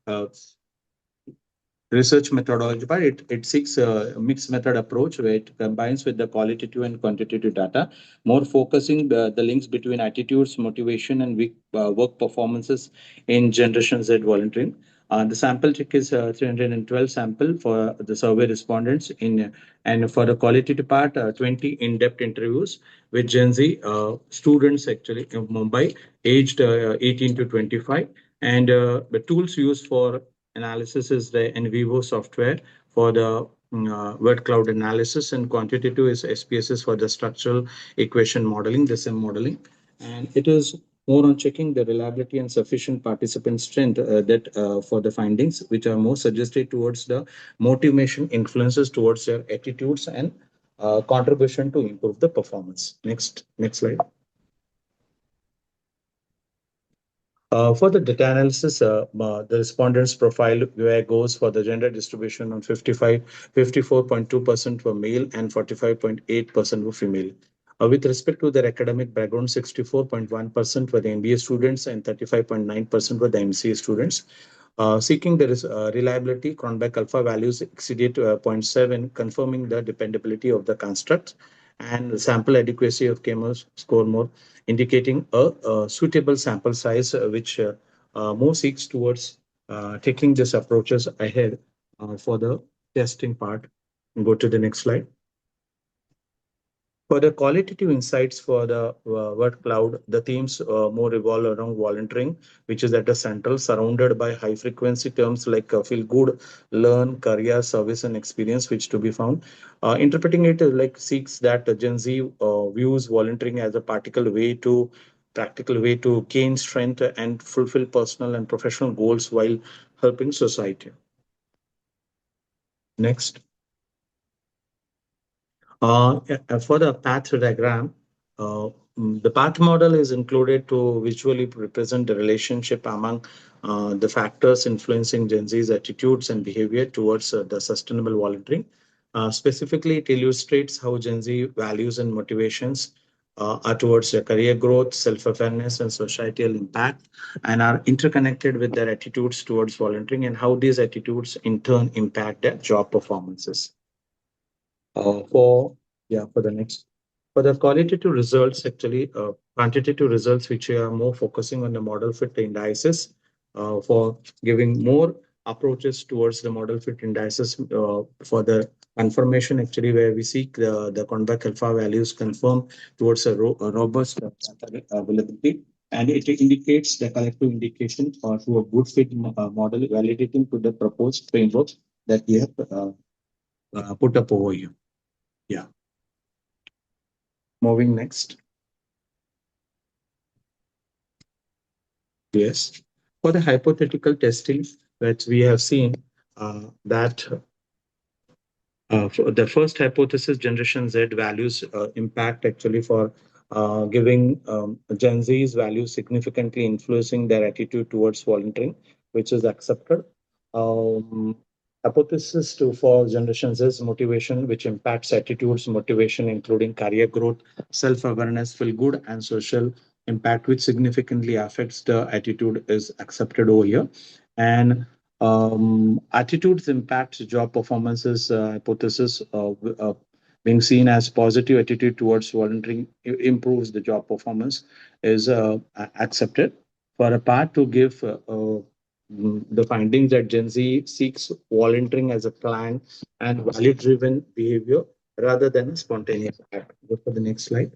it seeks a mixed method approach where it combines with the qualitative and quantitative data, more focusing the links between attitudes, motivation, and work performances in Generation Z volunteering. The sample check is 312 sample for the survey respondents in, and for the qualitative part, 20 in-depth interviews with Gen Z students actually in Mumbai, aged 18 to 25. And the tools used for analysis is the NVivo software for the word cloud analysis, and quantitative is SPSS for the structural equation modeling, the SEM modeling. And it is more on checking the reliability and sufficient participant strength that for the findings, which are more suggested towards the motivation influences towards their attitudes and contribution to improve the performance. Next slide. For the data analysis, the respondents' profile where goes for the gender distribution on 54.2% for male and 45.8% for female. With respect to their academic background, 64.1% for the MBA students and 35.9% for the MCA students. Seeking the reliability, Cronbach alpha values exceeded zero point 0.7, confirming the dependability of the construct, and the sample adequacy of KMO score more, indicating a suitable sample size, which more seeks towards taking these approaches ahead for the testing part. Go to the next slide. For the qualitative insights for the word cloud, the themes more revolve around volunteering, which is at the central, surrounded by high frequency terms like feel good, learn, career, service, and experience, which to be found. Interpreting it like seeks that Gen Z views volunteering as a practical way to gain strength and fulfill personal and professional goals while helping society. Next. For the path diagram, the path model is included to visually represent the relationship among the factors influencing Gen Z's attitudes and behavior towards the sustainable volunteering. Specifically, it illustrates how Gen Z values and motivations are towards their career growth, self-awareness, and societal impact, and are interconnected with their attitudes towards volunteering, and how these attitudes in turn impact their job performances. For for the next, for the qualitative results, actually quantitative results, which are more focusing on the model fit indices, for giving more approaches towards the model fit indices for the confirmation, actually where we seek the Cronbach alpha values confirm towards a robust availability, and it indicates the collective indication to a good fit model validating to the proposed framework that we have put up over here. Yeah. Moving next. Yes. For the hypothetical testing that we have seen that for the first hypothesis, Generation Z values impact actually for giving Gen Z's values significantly influencing their attitude towards volunteering, which is accepted. Um, Hypothesis two for Generation Z's motivation, which impacts attitudes, motivation, including career growth, self-awareness, feel good, and social impact, which significantly affects the attitude, is accepted over here. And attitudes impact job performances hypothesis being seen as positive attitude towards volunteering improves the job performance is accepted. For a part to give the findings that Gen Z seeks volunteering as a planned and value-driven behavior rather than a spontaneous act. Go for the next slide.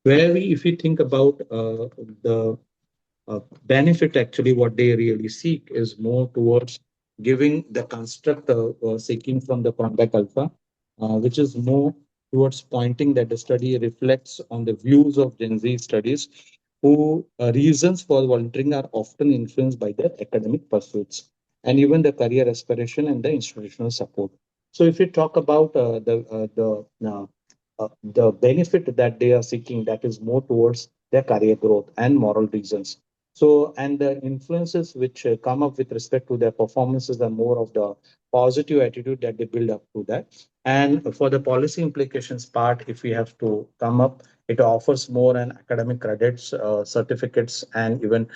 Where we, if we think about the benefit, actually what they really seek is more towards giving the construct seeking from the Cronbach alpha, which is more towards pointing that the study reflects on the views of Gen Z studies who reasons for volunteering are often influenced by their academic pursuits and even the career aspiration and the institutional support. So if you talk about the benefit that they are seeking, that is more towards their career growth and moral reasons. So, and the influences which come up with respect to their performances are more of the positive attitude that they build up to that. And for the policy implications part, if we have to come up, it offers more an academic credits, certificates, and even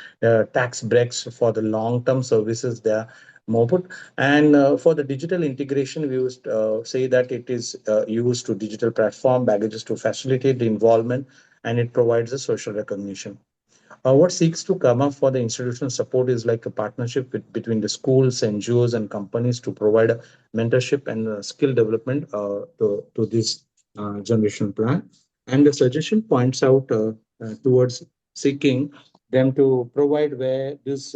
tax breaks for the long-term services there. More put. And for the digital integration, we used say that it is used to digital platform baggages to facilitate the involvement, and it provides a social recognition. What seeks to come up for the institutional support is like a partnership between the schools, NGOs, and companies to provide mentorship and skill development to this generation plan. And the suggestion points out towards seeking them to provide where this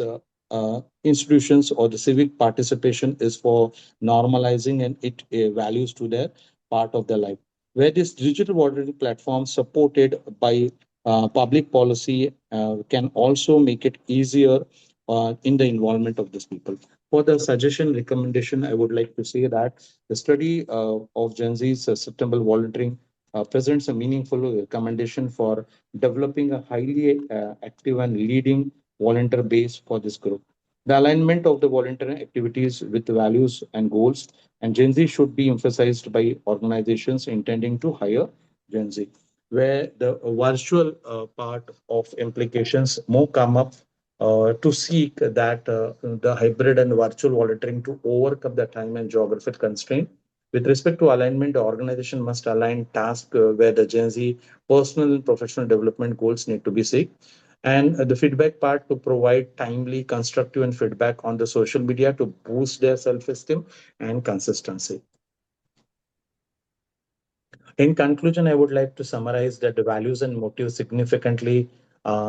institutions or the civic participation is for normalizing and it values to their part of their life. Where this digital volunteering platform supported by public policy can also make it easier in the involvement of these people. For the suggestion recommendation, I would like to say that the study of Gen Z's sustainable volunteering presents a meaningful recommendation for developing a highly active and leading volunteer base for this group. The alignment of the volunteering activities with the values and goals and Gen Z should be emphasized by organizations intending to hire Gen Z where the virtual part of implications more come up to seek that the hybrid and virtual volunteering to overcome the time and geographic constraint. With respect to alignment, the organization must align tasks where the Gen Z personal and professional development goals need to be seek. And the feedback part to provide timely, constructive, and feedback on the social media to boost their self esteem and consistency. In conclusion, I would like to summarize that the values and motives significantly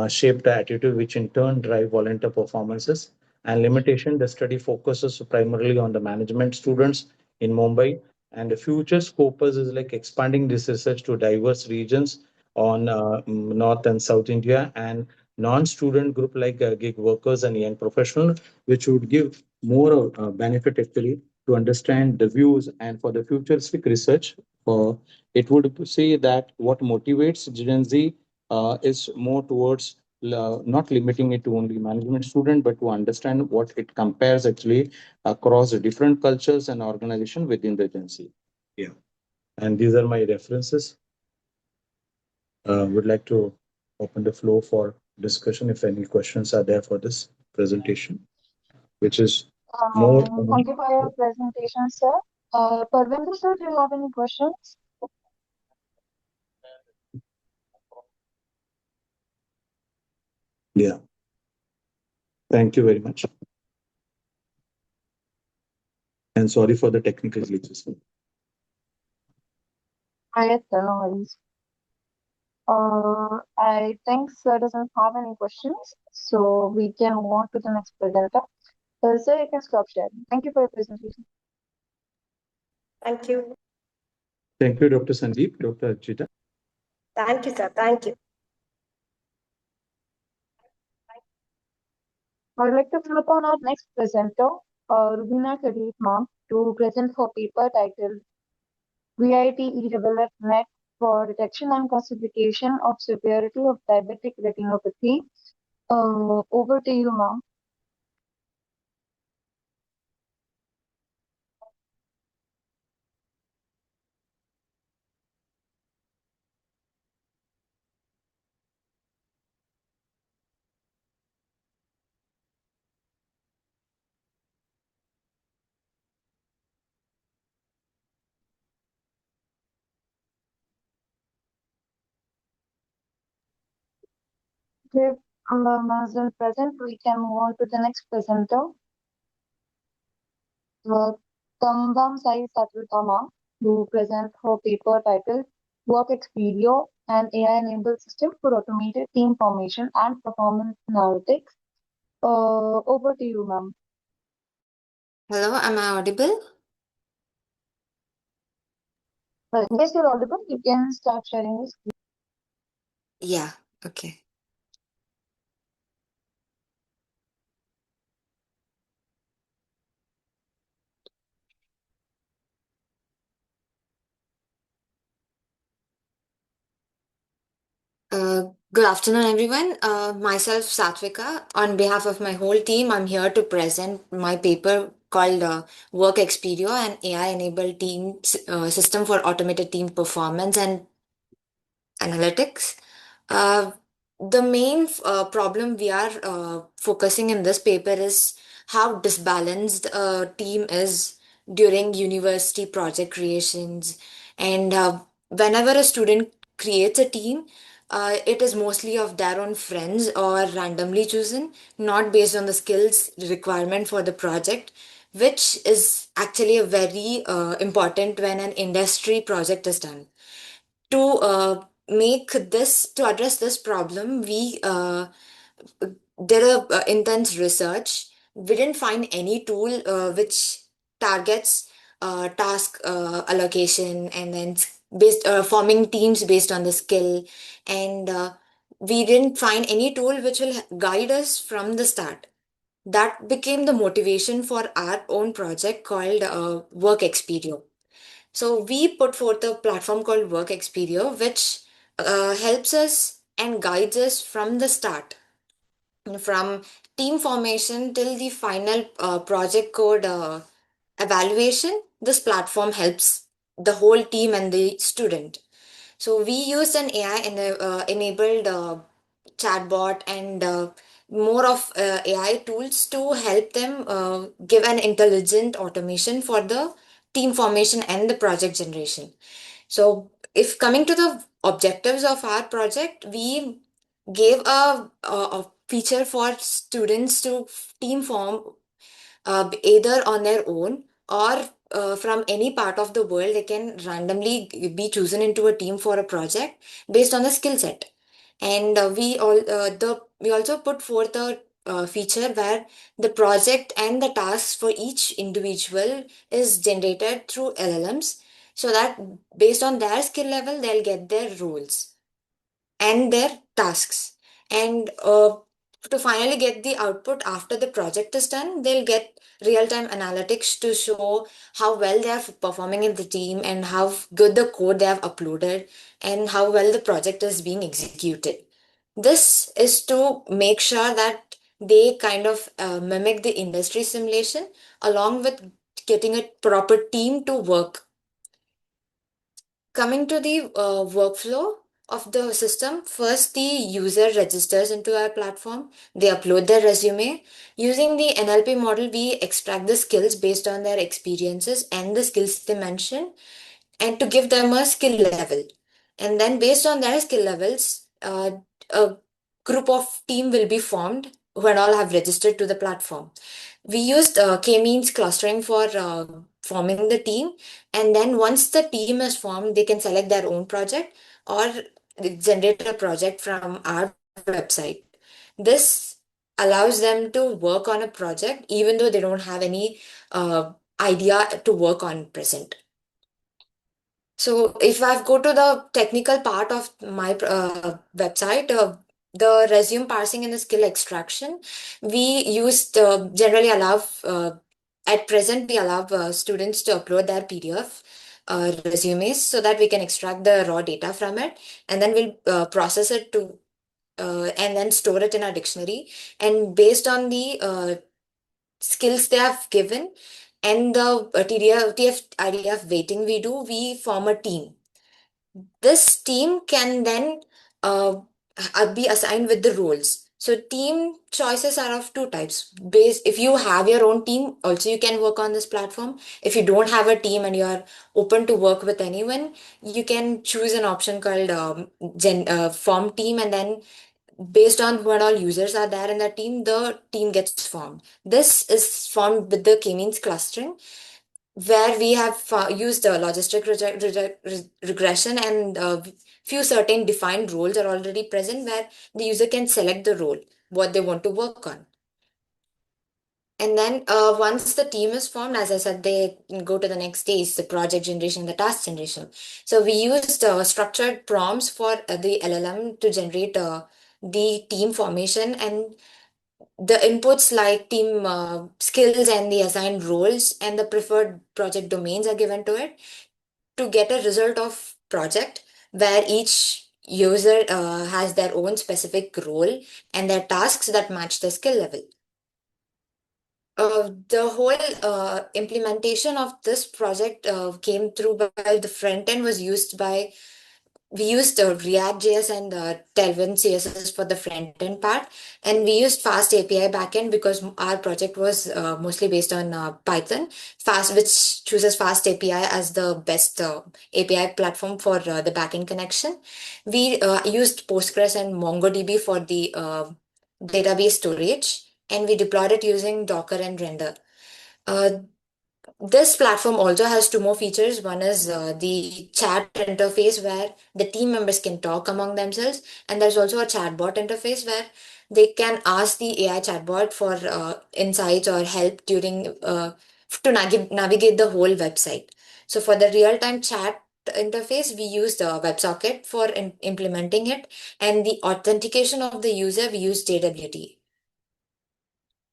shape the attitude, which in turn drive volunteer performances. And limitation, the study focuses primarily on the management students in Mumbai. And the future scopus is like expanding this research to diverse regions on North and South India and non-student group like gig workers and young professionals, which would give more benefit actually to understand the views and for the futuristic research for it would say that what motivates Gen Z is more towards not limiting it to only management student, but to understand what it compares actually across the different cultures and organization within the Gen Z. Yeah, and these are my references. Would like to open the floor for discussion if any questions are there for this presentation, which is more. Thank you for your presentation, sir. Parvinder, sir, do you have any questions? Yeah, thank you very much. And sorry for the technical glitches. Yes, sir, no worries. I think sir doesn't have any questions, so we can move on to the next presenter. Sir, you can stop sharing. Thank you for your presentation. Thank you. Thank you, Dr. Sandeep. Dr. Archita. Thank you, sir. Thank you. I would like to call upon our next presenter, Rubina Khalid ma'am, to present for paper titled VITE Developed Net for Detection and Classification of Severity of Diabetic Retinopathy. Over to you, ma'am. If Ma'am is present, we can move on to the next presenter. Kambam Sai Satvika who present her paper titled Work Expedio, an AI-enabled system for automated team formation and performance analytics. Over to you, ma'am. Hello, am I audible? Yes, you're audible. You can start sharing this. Yeah, okay. Good afternoon, everyone. Myself, Satvika. On behalf of my whole team, I'm here to present my paper called Work Expedio, an AI-enabled team system for automated team performance and analytics. Uh, the main problem we are focusing in this paper is how disbalanced a team is during university project creations. And whenever a student creates a team, it is mostly of their own friends or randomly chosen, not based on the skills requirement for the project, which is actually a very important when an industry project is done. To address this problem, we did a intense research. We didn't find any tool which targets task allocation and then based forming teams based on the skill, and we didn't find any tool which will guide us from the start. That became the motivation for our own project called Work Expedio. So we put forth a platform called Work Expedio, which helps us and guides us from the start, from team formation till the final project code evaluation. This platform helps the whole team and the student. So we used an enabled chatbot and more of AI tools to help them give an intelligent automation for the team formation and the project generation. So, if coming to the objectives of our project, we gave a feature for students to team form either on their own or from any part of the world. They can randomly be chosen into a team for a project based on the skill set. And we also put forth a feature where the project and the tasks for each individual is generated through LLMs, so that based on their skill level they'll get their roles and their tasks. And to finally get the output after the project is done, they'll get real-time analytics to show how well they are performing in the team and how good the code they have uploaded and how well the project is being executed. This is to make sure that they kind of mimic the industry simulation along with getting a proper team to work. Coming to the workflow of the system, first the user registers into our platform. They upload their resume. Using the NLP model, we extract the skills based on their experiences and the skills they mention, and to give them a skill level. And then based on their skill levels, a group of team will be formed when all have registered to the platform. We used k-means clustering for forming the team, and then once the team is formed, they can select their own project or generate a project from our website. This allows them to work on a project even though they don't have any idea to work on present. So if I go to the technical part of my website, the resume parsing and the skill extraction, we used generally allow at present we allow students to upload their PDF resumes so that we can extract the raw data from it, and then we'll process it to and then store it in our dictionary. And based on the skills they have given and the TF IDF weighting we do, we form a team. This team can then be assigned with the roles. So team choices are of two types. If you have your own team, also you can work on this platform. If you don't have a team and you are open to work with anyone, you can choose an option called form team, and then based on what all users are there in that team, the team gets formed. This is formed with the k-means clustering, where we have used logistic regression, and few certain defined roles are already present where the user can select the role, what they want to work on. And then once the team is formed, as I said, they go to the next stage, the project generation, the task generation. So we used structured prompts for the LLM to generate the team formation, and the inputs like team skills and the assigned roles and the preferred project domains are given to it to get a result of project where each user has their own specific role and their tasks that match the skill level. The whole implementation of this project came through by the front end was used by we used React.js and Tailwind CSS for the front end part, and we used Fast API backend because our project was mostly based on Python. Fast, which chooses Fast API as the best API platform for the backend connection. We used Postgres and MongoDB for the database storage, and we deployed it using Docker and Render. Uh, this platform also has two more features. One is the chat interface where the team members can talk among themselves, and there's also a chatbot interface where they can ask the AI chatbot for insights or help during navigate the whole website. So for the real-time chat interface, we used WebSocket for implementing it, and the authentication of the user we used JWT.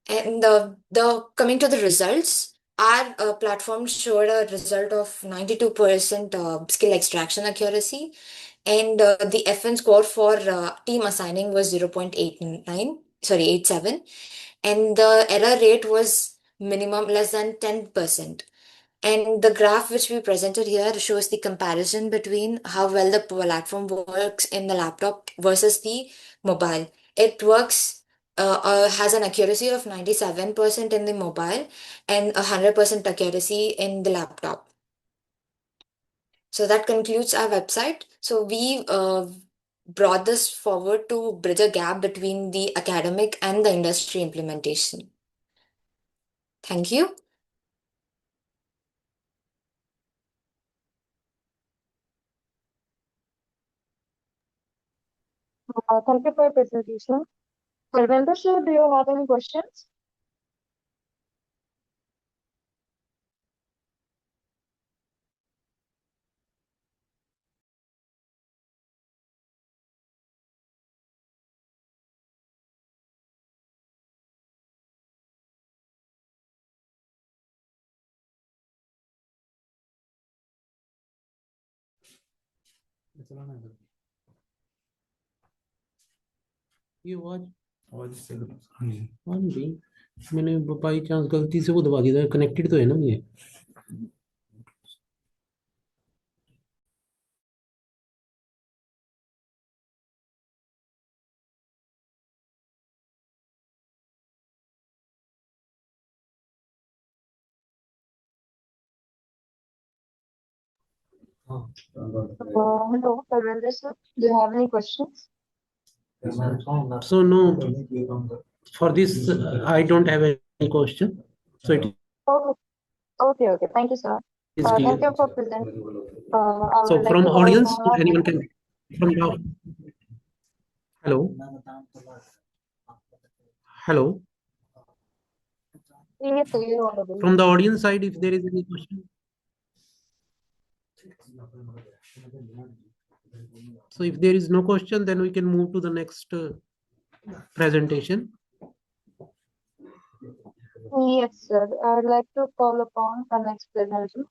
And the coming to the results, our platform showed a result of 92% skill extraction accuracy, and the FN score for team assigning was 0.89, sorry, 87, and the error rate was minimum less than 10%. And the graph which we presented here shows the comparison between how well the platform works in the laptop versus the mobile. It works, has an accuracy of 97% in the mobile and 100% accuracy in the laptop. So that concludes our website. So we brought this forward to bridge a gap between the academic and the industry implementation. Thank you. Thank you for your presentation. Parvinder sir, do you have any questions? ये आवाज से हाँ जी मैंने by chance गलती से वो दबा दिया था कनेक्टेड तो है ना ये Hello, Parvinder sir, do you have any questions? So no, for this I don't have any question. So it Okay. Thank you, sir. is clear. Thank you for presenting. I So would like from to audience, call upon anyone can from the hello, hello. Yes, sir, you're audible. From the audience side, if there is any question. So if there is no question, then we can move to the next presentation. Yes, sir. I would like to call upon the next presenter.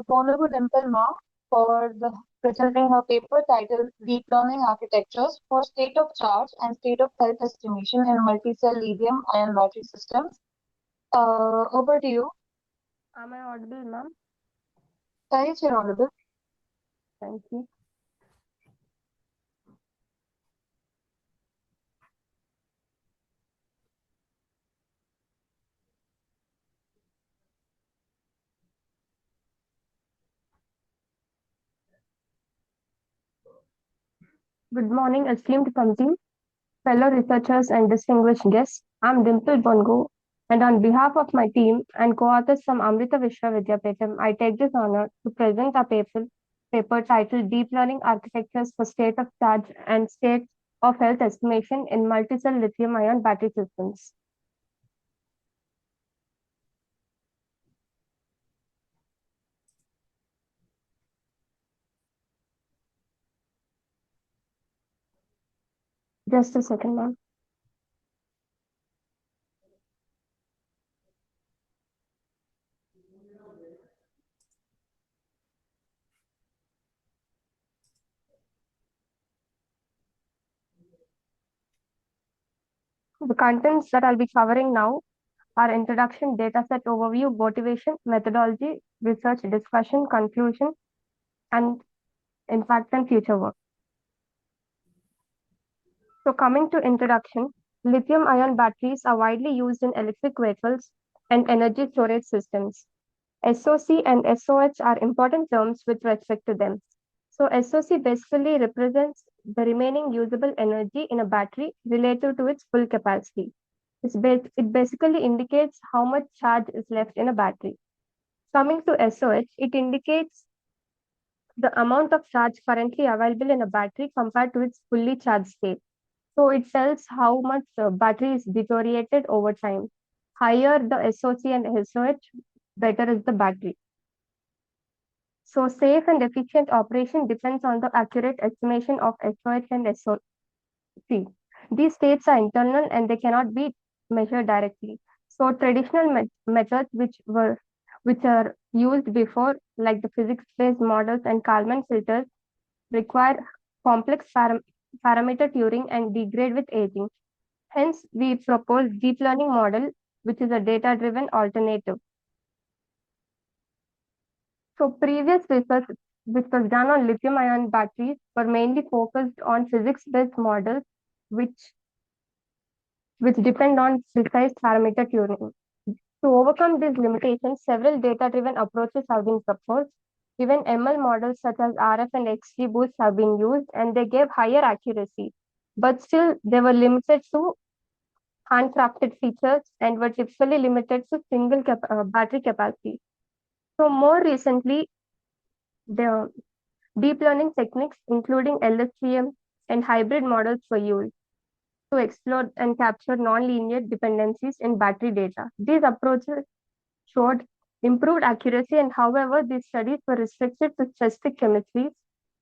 Honorable Dimple Ma for the presenting her paper titled Deep Learning Architectures for State of Charge and State of Health Estimation in Multi-Cell Lithium-Ion Battery Systems. Over to you. Am I audible, ma'am? Yes, you're audible. Thank you. Good morning, esteemed committee, fellow researchers and distinguished guests. I'm Dimple Bongo, and on behalf of my team and co-authors from Amrita Vishwa Vidyapeetham, I take this honor to present a paper titled Deep Learning Architectures for State of Charge and State of Health Estimation in Multi-Cell Lithium-Ion Battery Systems. Just a second, ma'am. The contents that I'll be covering now are introduction, dataset overview, motivation, methodology, research discussion, conclusion, and impact and future work. So coming to introduction, lithium-ion batteries are widely used in electric vehicles and energy storage systems. SOC and SOH are important terms with respect to them. So SOC basically represents the remaining usable energy in a battery relative to its full capacity. It basically indicates how much charge is left in a battery. Coming to SOH, it indicates the amount of charge currently available in a battery compared to its fully charged state. So it tells how much battery is deteriorated over time. Higher the SOC and SOH, better is the battery. So safe and efficient operation depends on the accurate estimation of SOH and SOC. These states are internal and they cannot be measured directly. So traditional methods which are used before, like the physics-based models and Kalman filters, require complex parameter tuning and degrade with aging. Hence, we propose deep learning model, which is a data-driven alternative. So previous research which was done on lithium-ion batteries were mainly focused on physics-based models, which depend on precise parameter tuning. To overcome these limitations, several data-driven approaches have been proposed. Even ML models such as RF and XGBoost have been used, and they gave higher accuracy. But still, they were limited to handcrafted features and were typically limited to single battery capacity. So more recently, the deep learning techniques, including LSTM and hybrid models, were used to explore and capture nonlinear dependencies in battery data. These approaches showed improved accuracy, and however, these studies were restricted to specific chemistries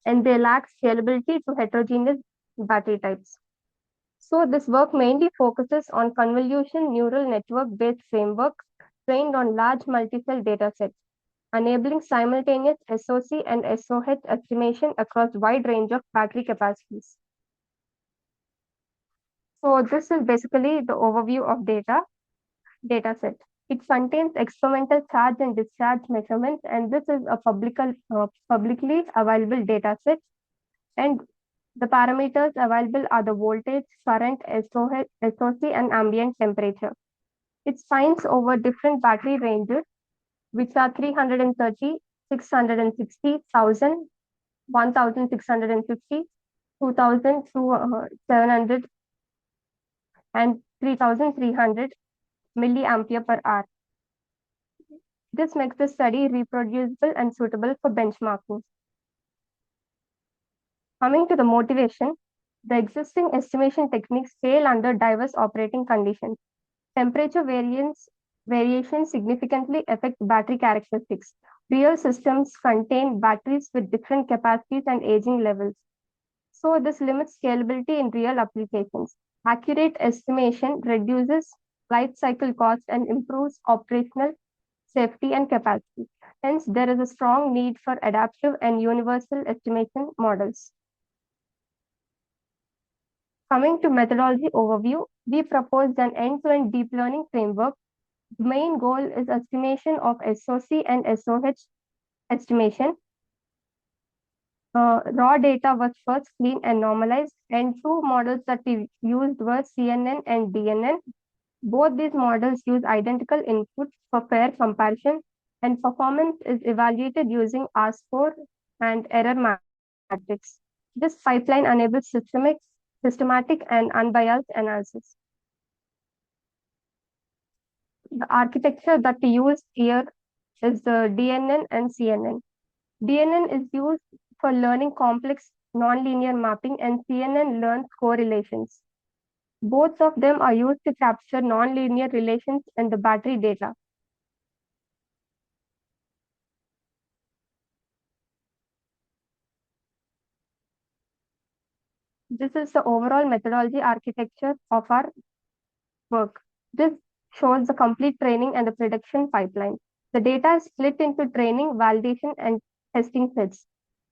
and they lack scalability to heterogeneous battery types. So this work mainly focuses on convolution neural network-based frameworks trained on large multi-cell datasets, enabling simultaneous SOC and SOH estimation across wide range of battery capacities. So this is basically the overview of dataset. It contains experimental charge and discharge measurements, and this is a publicly available dataset. And the parameters available are the voltage, current, SOC, and ambient temperature. It spans over different battery ranges, which are 330, 660, 1000, 1650, 2000 to 700, and 3300 milliampere per hour. This makes the study reproducible and suitable for benchmarking. Coming to the motivation, the existing estimation techniques fail under diverse operating conditions. Temperature variations significantly affect battery characteristics. Real systems contain batteries with different capacities and aging levels. So this limits scalability in real applications. Accurate estimation reduces life cycle cost and improves operational safety and capacity. Hence, there is a strong need for adaptive and universal estimation models. Coming to methodology overview, we proposed an end-to-end deep learning framework. The main goal is estimation of SOC and SOH estimation. Raw data was first cleaned and normalized, and two models that we used were CNN and DNN. Both these models use identical inputs for fair comparison, and performance is evaluated using R-score and error matrix. This pipeline enables systematic and unbiased analysis. The architecture that we use here is the DNN and CNN. DNN is used for learning complex nonlinear mapping, and CNN learns correlations. Both of them are used to capture nonlinear relations in the battery data. This is the overall methodology architecture of our work. This shows the complete training and the prediction pipeline. The data is split into training, validation, and testing sets.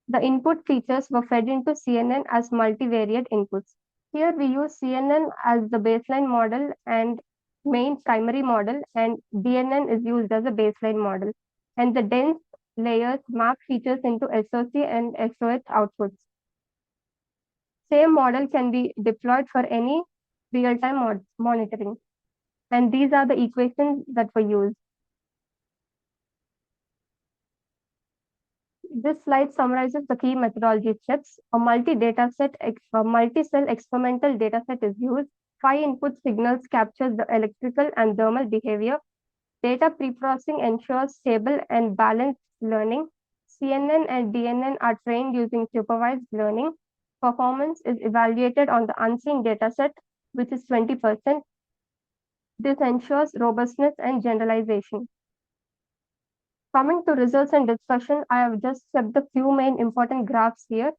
The input features were fed into CNN as multivariate inputs. Here we use CNN as the baseline model and main primary model, and DNN is used as a baseline model. And the dense layers map features into SOC and SOH outputs. Same model can be deployed for any real-time monitoring. And these are the equations that were used. This slide summarizes the key methodology steps. A multi-cell experimental dataset is used. 5 input signals captures the electrical and thermal behavior. Data preprocessing ensures stable and balanced learning. CNN and DNN are trained using supervised learning. Performance is evaluated on the unseen dataset, which is 20%. This ensures robustness and generalization. Coming to results and discussion, I have just kept the few main important graphs here.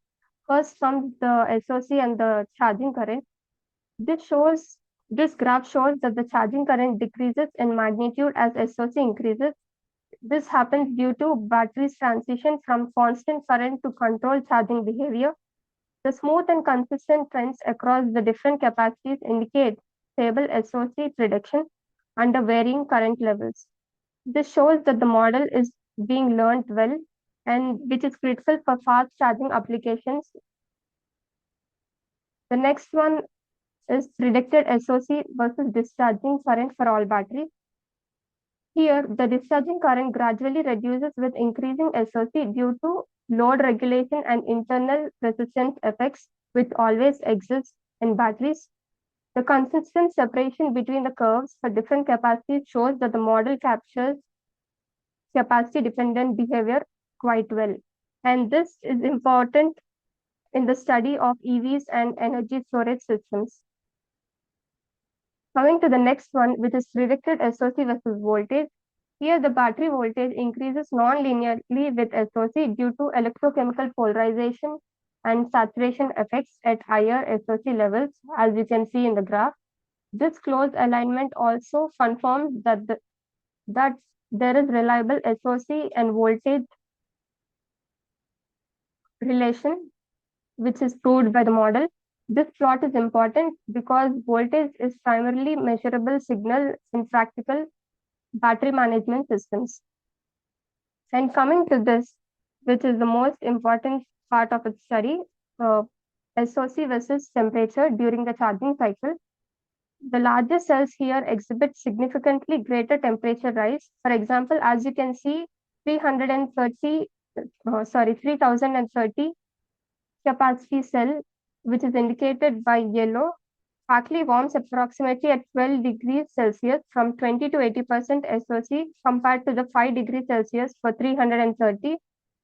First, from the SOC and the charging current. This graph shows that the charging current decreases in magnitude as SOC increases. This happens due to battery's transition from constant current to controlled charging behavior. The smooth and consistent trends across the different capacities indicate stable SOC prediction under varying current levels. This shows that the model is being learned well, and which is critical for fast charging applications. The next one is predicted SOC versus discharging current for all batteries. Here, the discharging current gradually reduces with increasing SOC due to load regulation and internal resistance effects, which always exist in batteries. The consistent separation between the curves for different capacities shows that the model captures capacity-dependent behavior quite well. And this is important in the study of EVs and energy storage systems. Coming to the next one, which is predicted SOC versus voltage. Here, the battery voltage increases non-linearly with SOC due to electrochemical polarization and saturation effects at higher SOC levels, as you can see in the graph. This close alignment also confirms that there is reliable SOC and voltage relation, which is proved by the model. This plot is important because voltage is primarily measurable signal in practical battery management systems. And coming to this, which is the most important part of its study, SOC versus temperature during the charging cycle. The larger cells here exhibit significantly greater temperature rise. For example, as you can see, 3030 capacity cell, which is indicated by yellow, quickly warms approximately at 12 degrees Celsius from 20 to 80% SOC compared to the 5 degrees Celsius for 330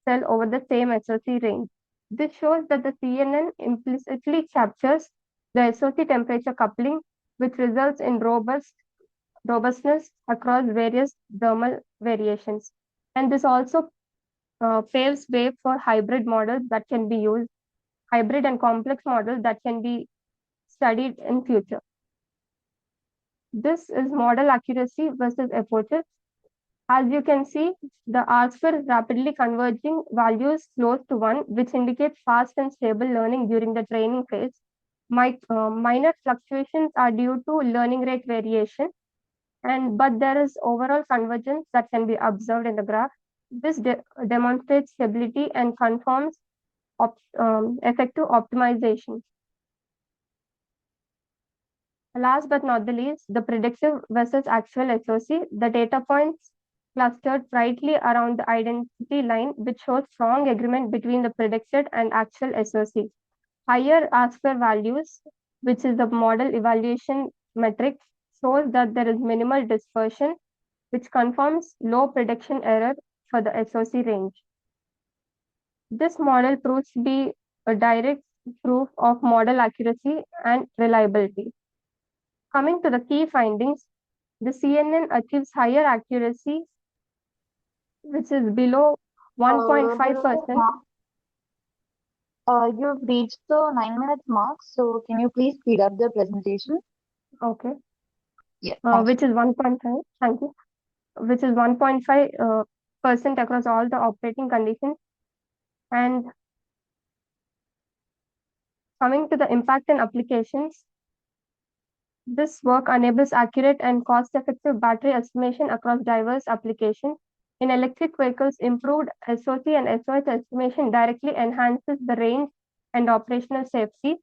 cell over the same SOC range. This shows that the CNN implicitly captures the SOC temperature coupling, which results in robustness across various thermal variations. And this also paves way for hybrid models that can be used, hybrid and complex models that can be studied in future. This is model accuracy versus approaches. As you can see, the R-square is rapidly converging values close to 1, which indicates fast and stable learning during the training phase. Minor fluctuations are due to learning rate variation, but there is overall convergence that can be observed in the graph. This demonstrates stability and confirms effective optimization. Last but not the least, the predictive versus actual SOC. The data points clustered brightly around the identity line, which shows strong agreement between the predicted and actual SOC. Higher R-square values, which is the model evaluation metric, shows that there is minimal dispersion, which confirms low prediction error for the SOC range. This model proves to be a direct proof of model accuracy and reliability. Coming to the key findings, the CNN achieves higher accuracy, which is below 1.5%. You've reached the 9 minute mark, so can you please speed up the presentation? Okay. Yeah. Which is 1.5. Thank you. Which is 1.5% across all the operating conditions. And Coming to the impact and applications, this work enables accurate and cost-effective battery estimation across diverse applications. In electric vehicles, improved SOC and SOH estimation directly enhances the range and operational safety.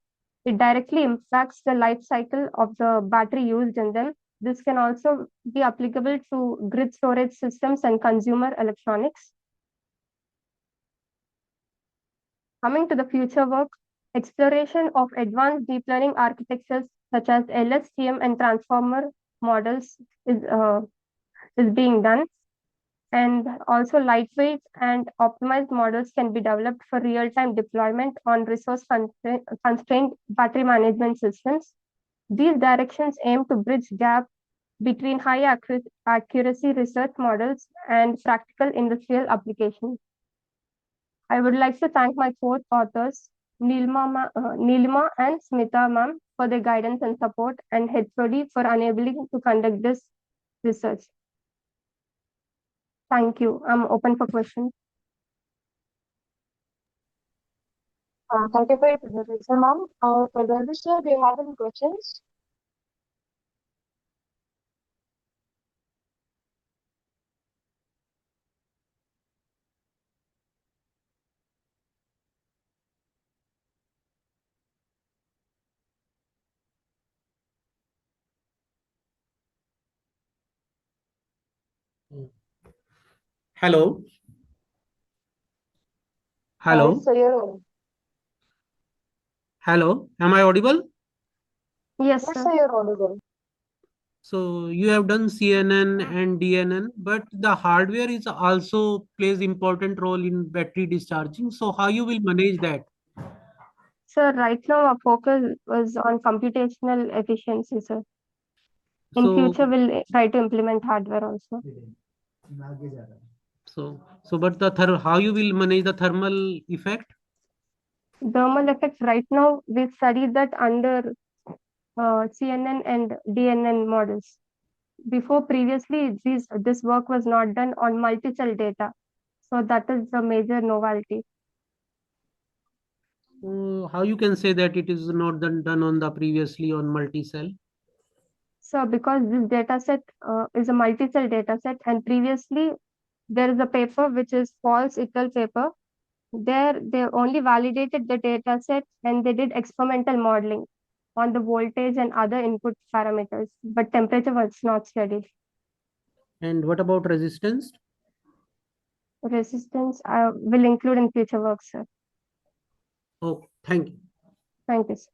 It directly impacts the life cycle of the battery used in them. This can also be applicable to grid storage systems and consumer electronics. Coming to the future work, exploration of advanced deep learning architectures such as LSTM and transformer models is being done. And also lightweight and optimized models can be developed for real-time deployment on resource constrained battery management systems. These directions aim to bridge gap between high accuracy research models and practical industrial applications. I would like to thank my co-authors, Neelima and Smita ma'am, for their guidance and support, and HOD for enabling to conduct this research. Thank you. I'm open for questions. Thank you for your presentation, ma'am. For the other sir, do you have any questions? Hello. Hello. Yes, sir, you're audible. Hello. Am I audible? Yes, Yes, sir. sir, you're audible. So you have done CNN and DNN, but the hardware is also plays important role in battery discharging. So how you will manage that? Sir, right now our focus was on computational efficiency, sir. In So future, we'll try to implement hardware also. but how you will manage the thermal effect? Thermal effects, right now, we studied that under CNN and DNN models. Before, previously, this work was not done on multi-cell data. So that is the major novelty. How you can say that it is not done on the previously on multi-cell? So because this data set is a multi-cell data set, and previously there is a paper which is false equal paper. There they only validated the data set and they did experimental modeling on the voltage and other input parameters, but temperature was not studied. And what about resistance? Resistance will include in future work, sir. Oh, thank you. Thank you, sir.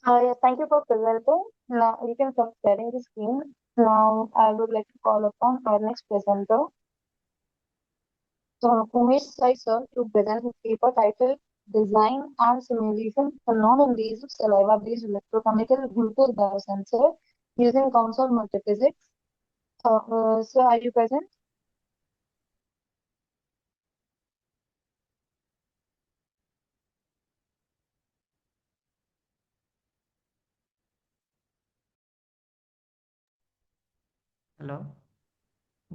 Yes, thank you for presenting. Now you can stop sharing the screen. Now I would like to call upon our next presenter, Umesh Sai sir, to present his paper titled Design and Simulation for Non-Invasive Saliva-Based Electrochemical Glucose Biosensor using Console Multiphysics. Sir, are you present? Hello.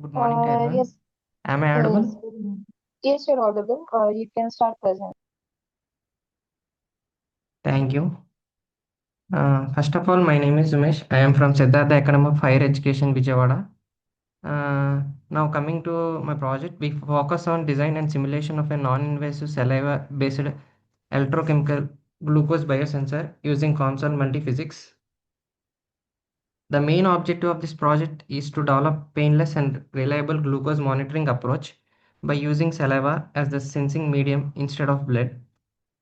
Good morning to everyone. Yes. Am I audible? Yes, you're audible. You can start present. Thank you. First of all, my name is Umesh. I am from Siddhartha Academy of Higher Education, Vijayawada. Now coming to my project, we focus on design and simulation of a non-invasive saliva-based electrochemical glucose biosensor using console multiphysics. The main objective of this project is to develop painless and reliable glucose monitoring approach by using saliva as the sensing medium instead of blood.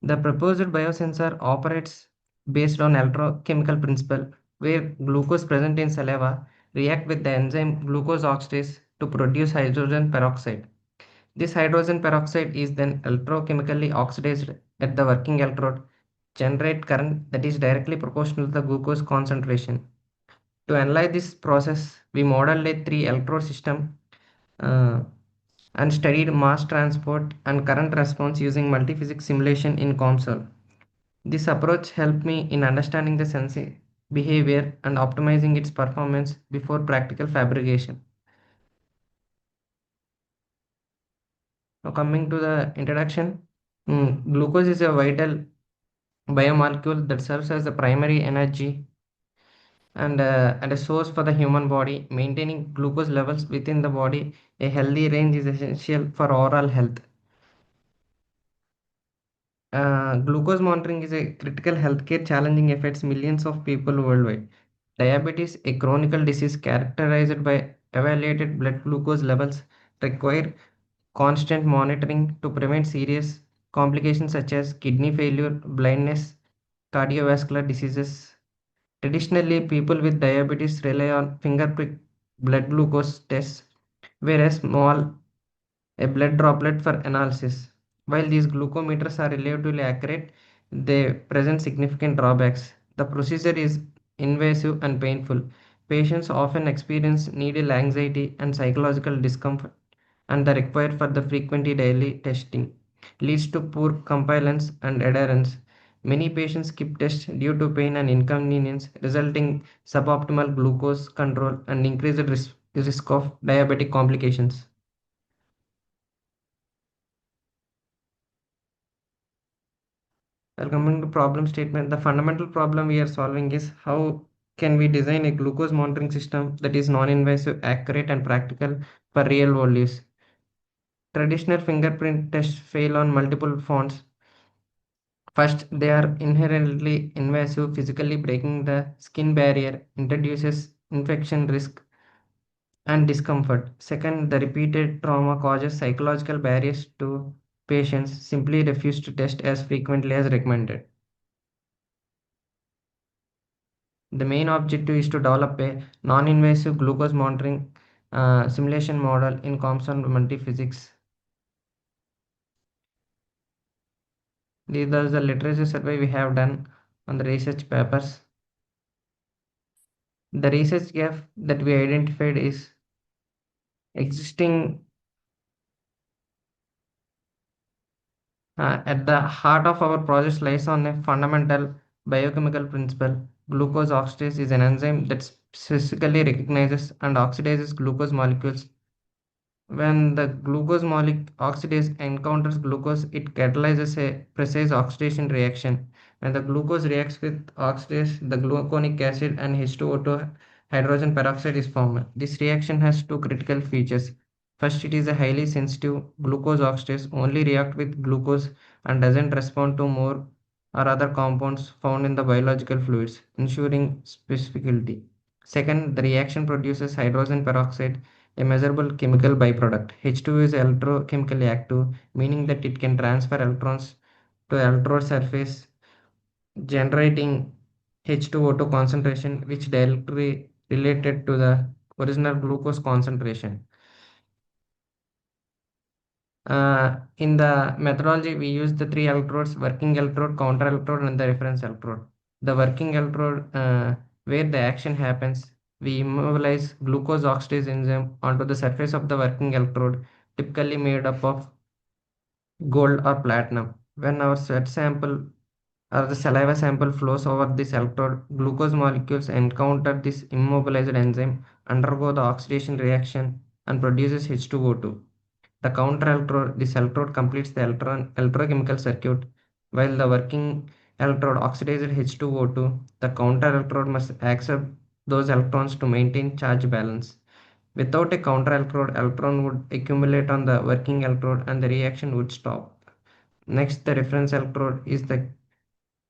The proposed biosensor operates based on electrochemical principle where glucose present in saliva react with the enzyme glucose oxidase to produce hydrogen peroxide. This hydrogen peroxide is then electrochemically oxidized at the working electrode, generate current that is directly proportional to the glucose concentration. To analyze this process, we modeled a three electrode system uh, and studied mass transport and current response using multiphysics simulation in COMSOL. This approach helped me in understanding the sensing behavior and optimizing its performance before practical fabrication. Now coming to the introduction, glucose is a vital biomolecule that serves as the primary energy and a source for the human body. Maintaining glucose levels within the body, a healthy range is essential for overall health. Glucose monitoring is a critical healthcare challenging affects millions of people worldwide. Diabetes, a chronic disease characterized by elevated blood glucose levels, require constant monitoring to prevent serious complications such as kidney failure, blindness, cardiovascular diseases. Traditionally, people with diabetes rely on finger prick blood glucose tests, whereas small a blood droplet for analysis. While these glucometers are relatively accurate, they present significant drawbacks. The procedure is invasive and painful. Patients often experience needle anxiety and psychological discomfort, and the required for the frequent daily testing leads to poor compliance and adherence. Many patients skip tests due to pain and inconvenience, resulting suboptimal glucose control and increased risk of diabetic complications. Well, coming to problem statement, the fundamental problem we are solving is how can we design a glucose monitoring system that is non-invasive, accurate, and practical for real-world use. Traditional fingerprint tests fail on multiple fronts. First, they are inherently invasive, physically breaking the skin barrier, introduces infection risk and discomfort. Second, the repeated trauma causes psychological barriers to patients simply refuse to test as frequently as recommended. The main objective is to develop a non-invasive glucose monitoring simulation model in compound multiphysics. These are the literature survey we have done on the research papers. The research gap that we identified is existing at the heart of our project lies on a fundamental biochemical principle. Glucose oxidase is an enzyme that specifically recognizes and oxidizes glucose molecules. When the glucose molecule oxidase encounters glucose, it catalyzes a precise oxidation reaction. When the glucose reacts with oxidase, the gluconic acid and H2O2 hydrogen peroxide is formed. This reaction has two critical features. First, it is a highly sensitive. Glucose oxidase only react with glucose and doesn't respond to more or other compounds found in the biological fluids, ensuring specificity. Second, the reaction produces hydrogen peroxide, a measurable chemical byproduct. H2 is electrochemically active, meaning that it can transfer electrons to electrode surface, generating H2O2 concentration, which directly related to the original glucose concentration. In the methodology, we use the three electrodes: working electrode, counter electrode, and the reference electrode. The working electrode, where the action happens, we immobilize glucose oxidase enzyme onto the surface of the working electrode, typically made up of gold or platinum. When our sweat sample or the saliva sample flows over this electrode, glucose molecules encounter this immobilized enzyme, undergo the oxidation reaction, and produces H2O2. The counter electrode, this electrode completes the electrochemical circuit, while the working electrode oxidizes H2O2. The counter electrode must accept those electrons to maintain charge balance. Without a counter electrode, electron would accumulate on the working electrode and the reaction would stop. Next, the reference electrode is the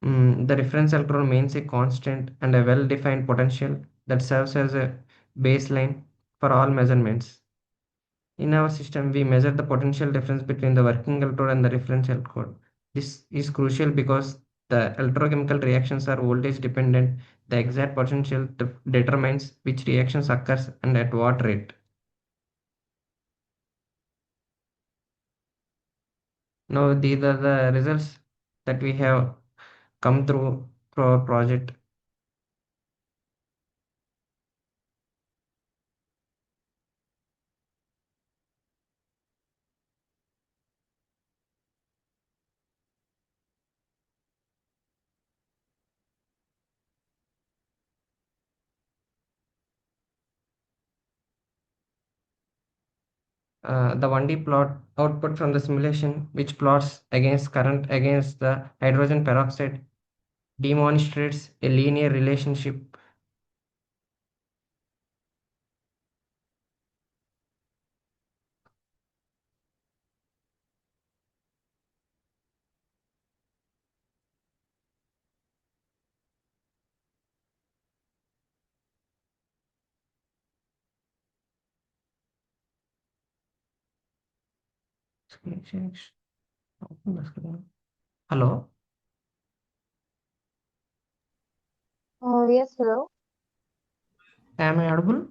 reference electrode means a constant and a well-defined potential that serves as a baseline for all measurements. In our system, we measure the potential difference between the working electrode and the reference electrode. This is crucial because the electrochemical reactions are voltage dependent. The exact potential determines which reactions occurs and at what rate. Now, these are the results that we have come through for our project. The 1D plot output from the simulation, which plots against current against the hydrogen peroxide demonstrates a linear relationship Hello, Yes, hello. am I audible?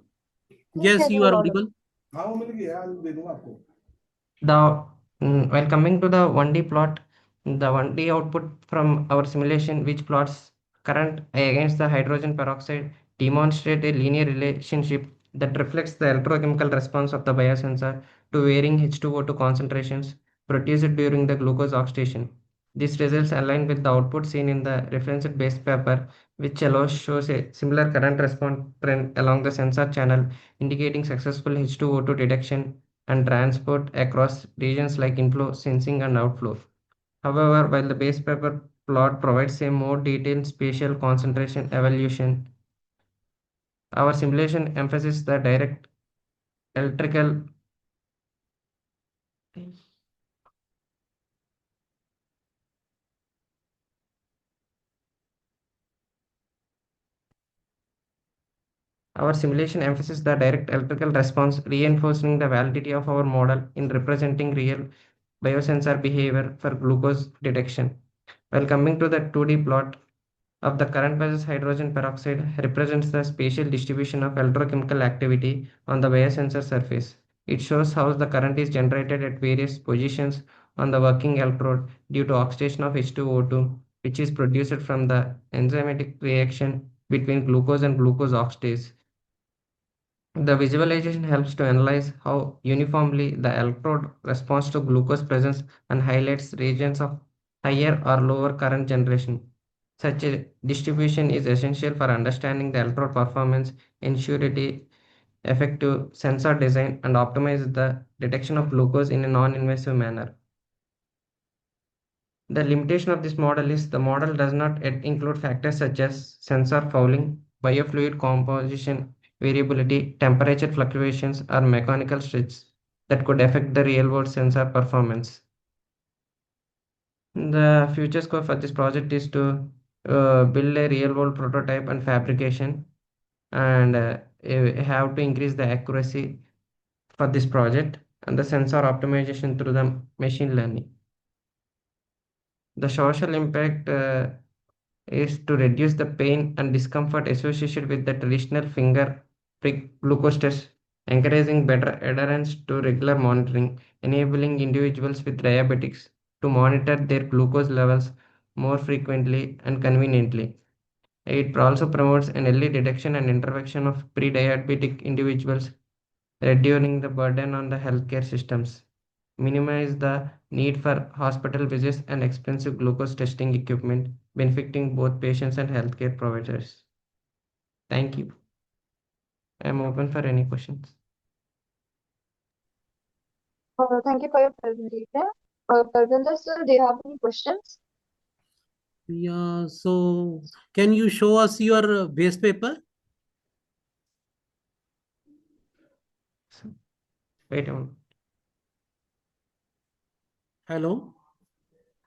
Yes, Yes, you you're are audible. audible. While coming to the 1D plot, the 1D output from our simulation, which plots current against the hydrogen peroxide, demonstrate a linear relationship that reflects the electrochemical response of the biosensor to varying H2O2 concentrations produced during the glucose oxidation. These results align with the output seen in the referenced base paper, which shows a similar current response trend along the sensor channel, indicating successful H2O2 detection and transport across regions like inflow, sensing, and outflow. However, while the base paper plot provides a more detailed spatial concentration evaluation, our simulation emphasizes the direct electrical Our simulation emphasizes the direct electrical response, reinforcing the validity of our model in representing real biosensor behavior for glucose detection. While coming to the 2D plot of the current versus hydrogen peroxide represents the spatial distribution of electrochemical activity on the biosensor surface. It shows how the current is generated at various positions on the working electrode due to oxidation of H2O2, which is produced from the enzymatic reaction between glucose and glucose oxidase. The visualization helps to analyze how uniformly the electrode responds to glucose presence and highlights regions of higher or lower current generation. Such a distribution is essential for understanding the electrode performance, ensure it effective sensor design, and optimize the detection of glucose in a non-invasive manner. The limitation of this model is the model does not yet include factors such as sensor fouling, biofluid composition, variability, temperature fluctuations, or mechanical stretches that could affect the real-world sensor performance. The future scope for this project is to build a real-world prototype and fabrication, and have to increase the accuracy for this project and the sensor optimization through the machine learning. The social impact is to reduce the pain and discomfort associated with the traditional finger prick glucose test, encouraging better adherence to regular monitoring, enabling individuals with diabetics to monitor their glucose levels more frequently and conveniently. It also promotes an early detection and intervention of pre-diabetic individuals, reducing the burden on the healthcare systems, minimize the need for hospital visits and expensive glucose testing equipment, benefiting both patients and healthcare providers. Thank you. I am open for any questions. Thank you for your presentation. Parvinder sir, do you have any questions? Yeah, so can you show us your base paper? Wait a minute. Hello?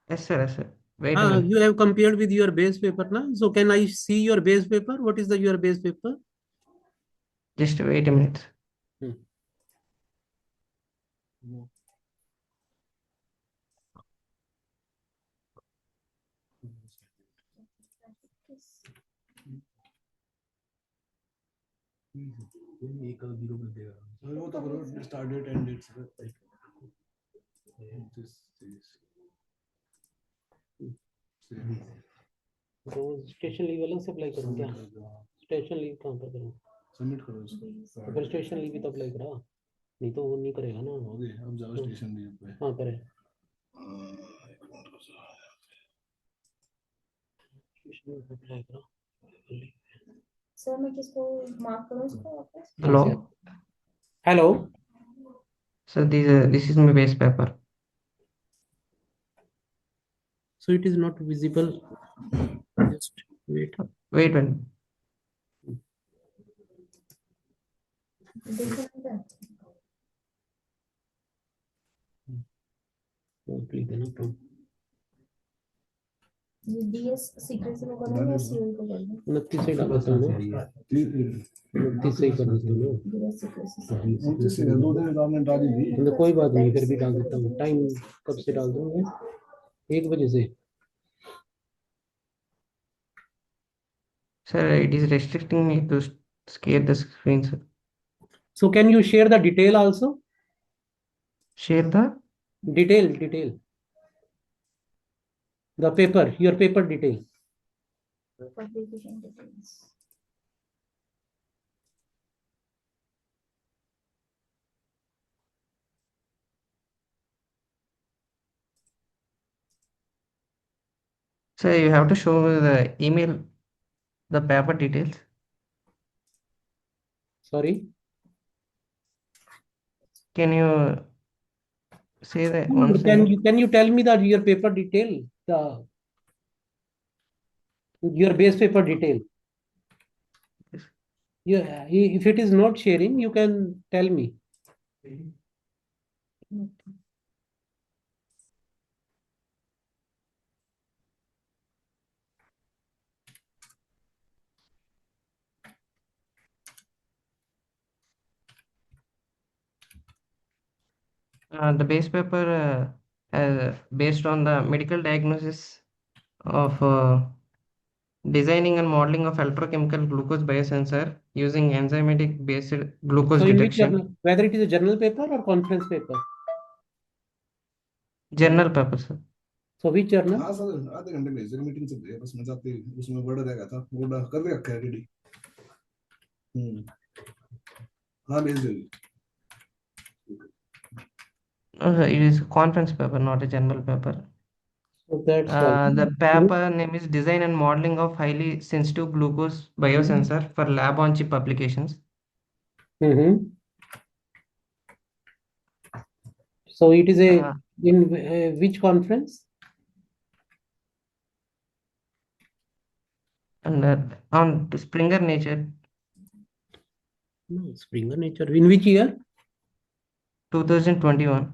Yes, sir. Yes, sir. Wait a minute. You have compared with your base paper now. So can I see your base paper? What is your base paper? Just wait a minute. तो station leave अलग से apply करूँ क्या? Station leave कहाँ पर करूँ? Submit करो इसको। तो फिर स्टेशन लीव भी तो अप्लाई करा, नहीं तो वो नहीं करेगा ना। अब जाओ स्टेशन लीव पे। हाँ करे। स्टेशन लीव अप्लाई करा। सर मैं किसको मार्क करूँ इसको वापस? Hello. Hello. So this is my base paper. So it is not visible. Just Wait. Wait one. Click है ना तो डीएस सीक्रेसी को करना है या सीओ को करना है? 29 से डाल देता हूँ ना 29 से ही कर देता हूँ ना डीएस सीक्रेसी तो कोई बात नहीं फिर भी डाल देता हूँ टाइम कब से डाल दूंगा 1 बजे से Sir, it is restricting me to share the screen, sir. So can you share the detail also? Share the detail. The paper, your paper detail. publication details. So you have to show the email, the paper details. Sorry. Can you say that once Can you tell me that your paper detail, your base paper detail? Yeah, if it is not sharing, you can tell me. The base paper based on the medical diagnosis of designing and modeling of electrochemical glucose biosensor using enzymatic based glucose So in which detection. journal, whether it is a journal paper or conference paper? Journal paper, sir. So which journal? आधे घंटे में जरूर meeting से बस में जाते उसमें word रहेगा था वो कर भी रखा है रेडी हाँ भेज दो It is a conference paper, not a journal paper. So that's the paper name is Design and Modeling of Highly Sensitive Glucose Biosensor for Lab on Chip Applications. So it is in which conference? And on Springer Nature. No, Springer Nature. In which year? 2021.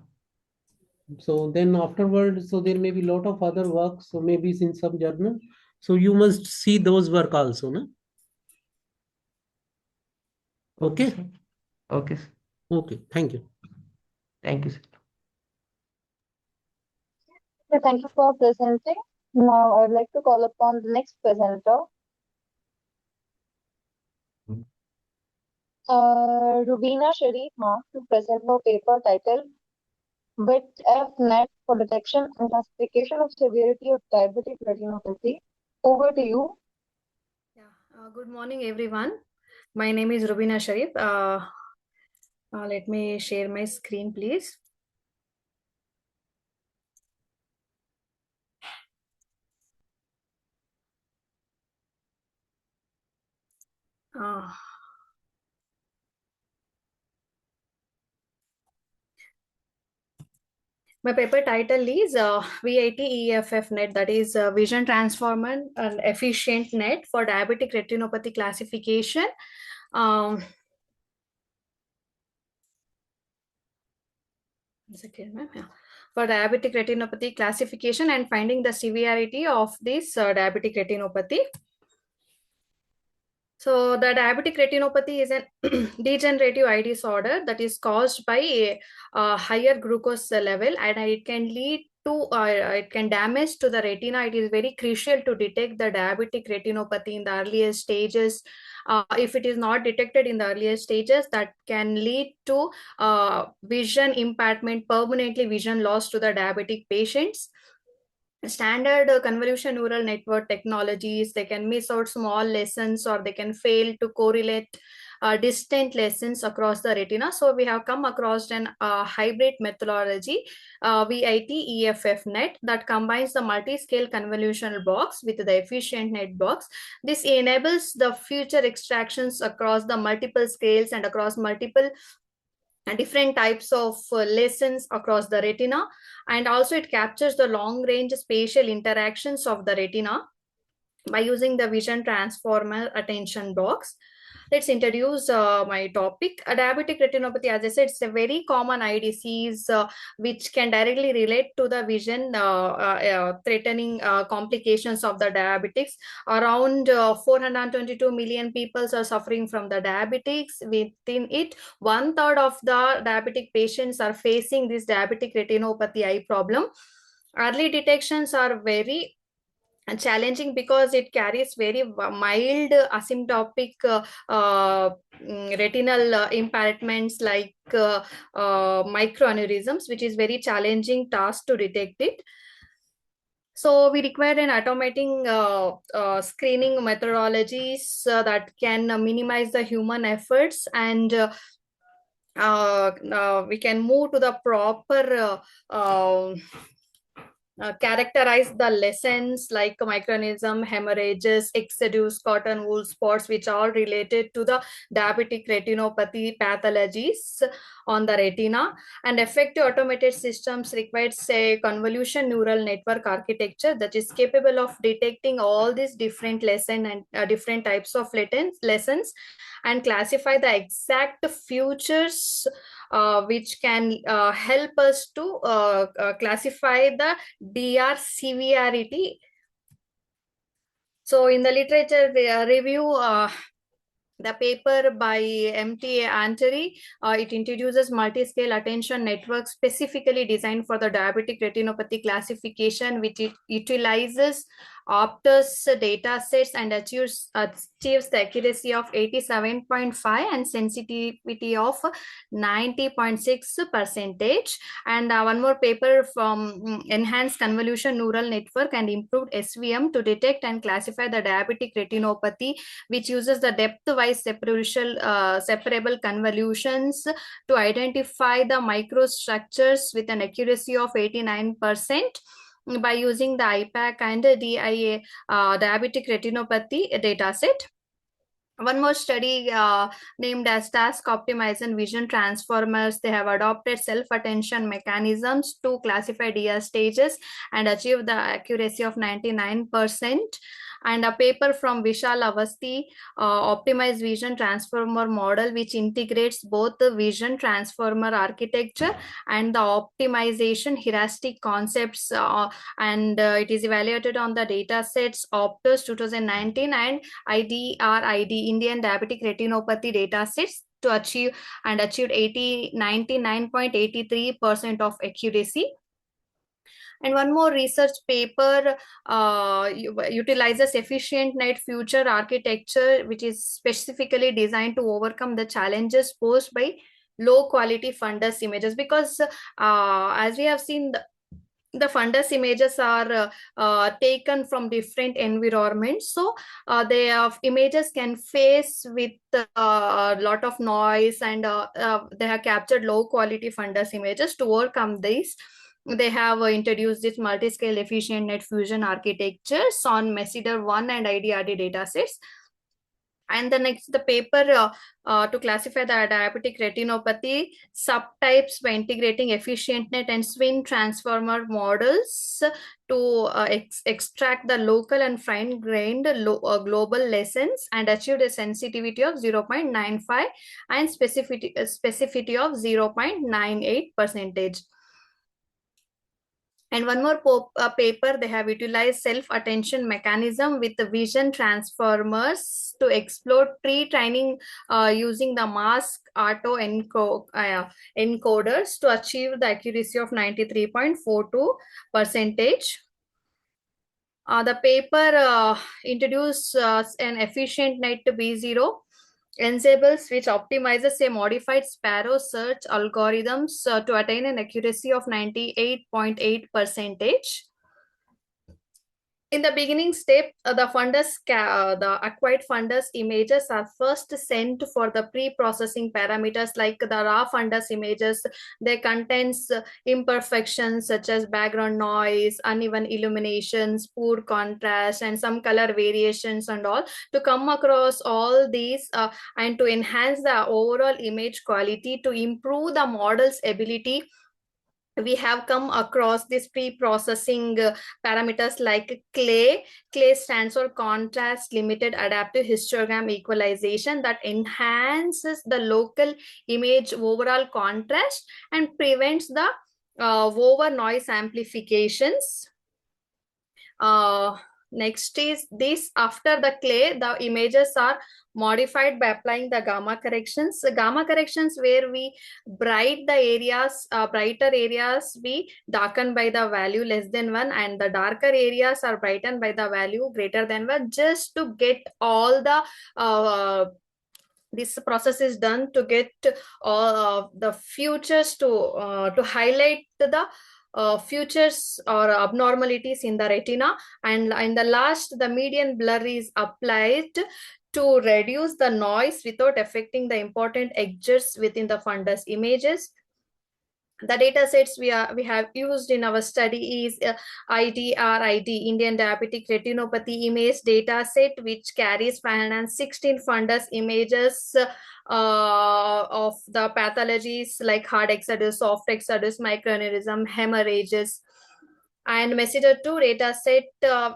So then afterward, so there may be a lot of other works. So maybe in some journal. So you must see those work also, no? Okay. Okay. Okay. Thank you. Thank you, sir. Thank you for presenting. Now I would like to call upon the next presenter. Rubina Sharif to present her paper titled BIT-F-NET for Detection and Classification of Severity of Diabetic Retinopathy. Over to you. Good morning, everyone. My name is Rubina Sharif. Let me share my screen, please. My paper title is VIT-EFF net, that is Vision Transformer and Efficient Net for Diabetic Retinopathy Classification. For diabetic retinopathy classification and finding the severity of this diabetic retinopathy. So the diabetic retinopathy is a degenerative eye disorder that is caused by a higher glucose level, and it can lead to it can damage to the retina. It is very crucial to detect the diabetic retinopathy in the earliest stages. If it is not detected in the earliest stages, that can lead to vision impairment, permanently vision loss to the diabetic patients. Standard convolution neural network technologies, they can miss out small lessons, or they can fail to correlate distant lessons across the retina. So we have come across an hybrid methodology, VIT-EFF net, that combines the multi-scale convolutional box with the efficient net box. This enables the future extractions across the multiple scales and across multiple different types of lessons across the retina, and also it captures the long range spatial interactions of the retina. by using the vision transformer attention box. Let's introduce my topic. Diabetic retinopathy, as I said, it's a very common eye disease which can directly relate to the vision threatening complications of the diabetics. Around 422 million people are suffering from the diabetics. Within it, 1/3 of the diabetic patients are facing this diabetic retinopathy eye problem. Early detections are very challenging because it carries very mild asymptotic retinal impairments like microaneurysms, which is very challenging task to detect it. So we require an automating screening methodologies that can minimize the human efforts, and we can move to the proper characterize the lessons like microaneurysm, hemorrhages, exudates, cotton wool spots, which are related to the diabetic retinopathy pathologies on the retina. And effective automated systems requires a convolution neural network architecture that is capable of detecting all these different lessons and different types of lessons, and classify the exact features which can help us to classify the DR severity. So in the literature review, the paper by MTA Anteri, it introduces multi-scale attention network specifically designed for the diabetic retinopathy classification, which it utilizes Optus data sets and achieves the accuracy of 87.5 and sensitivity of 90.6%. And one more paper from enhanced convolution neural network and improved SVM to detect and classify the diabetic retinopathy, which uses the depth-wise separable convolutions to identify the microstructures with an accuracy of 89% by using the IPAC and DIA diabetic retinopathy dataset. One more study named as task optimization vision transformers. They have adopted self-attention mechanisms to classify DR stages and achieve the accuracy of 99%. And a paper from Vishal Avasti, optimized vision transformer model, which integrates both the vision transformer architecture and the optimization heuristic concepts, and it is evaluated on the data sets Optus 2019 and IDRID, Indian Diabetic Retinopathy data sets, to achieved 99.83% of accuracy. And one more research paper utilizes efficient net future architecture, which is specifically designed to overcome the challenges posed by low quality fundus images, because as we have seen, the fundus images are taken from different environments. So the images can face with a lot of noise, and they have captured low quality fundus images. To overcome this, they have introduced this multi-scale efficient net fusion architectures on MESSIDR 1 and IDRD datasets. And the next, the paper to classify the diabetic retinopathy subtypes by integrating efficient net and swim transformer models to extract the local and fine-grained global lessons, and achieved a sensitivity of 0.95 and specificity of 0.98%. And one more paper, they have utilized self-attention mechanism with the vision transformers to explore pre-training using the mask auto encoders to achieve the accuracy of 93.42%. The paper introduced an efficient net B0 ensembles, which optimizes a modified sparrow search algorithms to attain an accuracy of 98.8%. In the beginning step, the acquired fundus images are first sent for the pre-processing parameters like the raw fundus images. They contains imperfections such as background noise, uneven illuminations, poor contrast, and some color variations and all. To come across all these and to enhance the overall image quality, to improve the model's ability we have come across this pre-processing parameters like clay. Clay stands for contrast limited adaptive histogram equalization that enhances the local image overall contrast and prevents the over noise amplifications. Next is this: after the clay, the images are modified by applying the gamma corrections. The gamma corrections where we brighter areas we darken by the value less than 1, and the darker areas are brightened by the value greater than 1, just to get all the this process is done to get all the futures to highlight the features or abnormalities in the retina. And in the last, the median blur is applied to reduce the noise without affecting the important edges within the fundus images. The data sets we have used in our study is IDRID, Indian Diabetic Retinopathy Image Data Set, which carries 516 fundus images of the pathologies like hard exodus, soft exodus, microaneurysm, hemorrhages. And messenger 2 data set,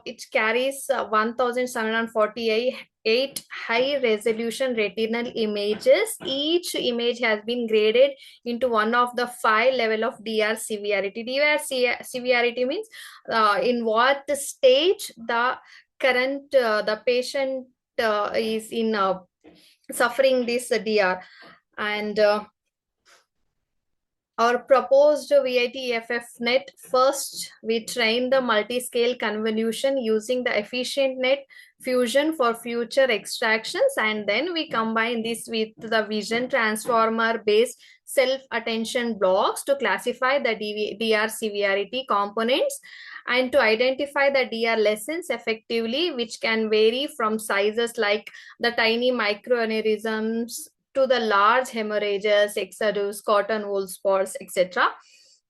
it carries 1748 high resolution retinal images. Each image has been graded into one of the 5 level of DR severity. DR severity means in what stage the current the patient is in suffering this DR. And our proposed VIT-EFF net, first we train the multi-scale convolution using the efficient net fusion for future extractions, and then we combine this with the vision transformer based self-attention blocks to classify the DR severity components and to identify the DR lessons effectively, which can vary from sizes like the tiny microaneurysms to the large hemorrhages, exodus, cotton wool spots, etc.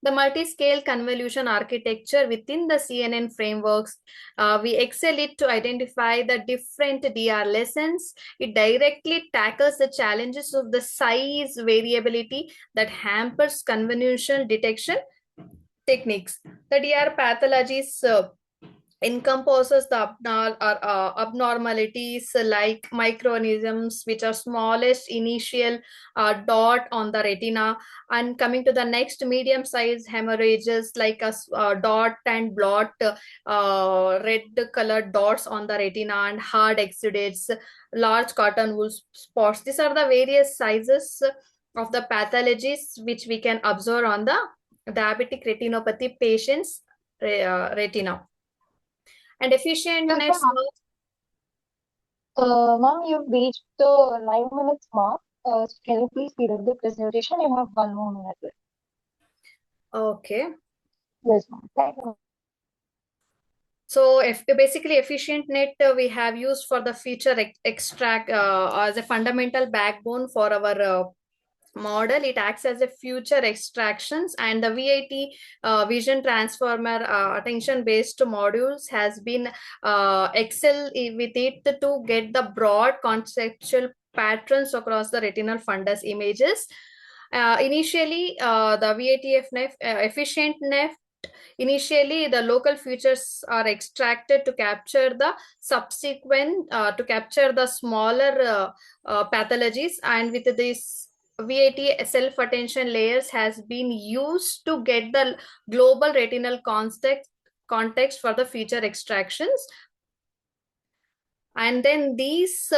The multi-scale convolution architecture within the CNN frameworks, we excel it to identify the different DR lessons. It directly tackles the challenges of the size variability that hampers convolutional detection techniques. The DR pathologies encompasses the abnormalities like microaneurysms, which are smallest initial dot on the retina, and coming to the next, medium sized hemorrhages like a dot and blot, red colored dots on the retina, and hard exudates, large cotton wool spots. These are the various sizes of the pathologies which we can observe on the diabetic retinopathy patients retina. And efficient Yes, nets. ma'am, you've reached the 9 minutes mark. So can you please speed up the presentation? You have 1 more minute left. Okay. Yes, ma'am. Thank you. So basically efficient net we have used for the feature extract as a fundamental backbone for our model. It acts as a future extractions, and the VIT vision transformer attention based modules has been excel with it to get the broad conceptual patterns across the retinal fundus images. Initially the VITF efficient net, initially the local features are extracted to capture the subsequent to capture the smaller pathologies, and with this VAT self-attention layers has been used to get the global retinal context for the feature extractions. And then these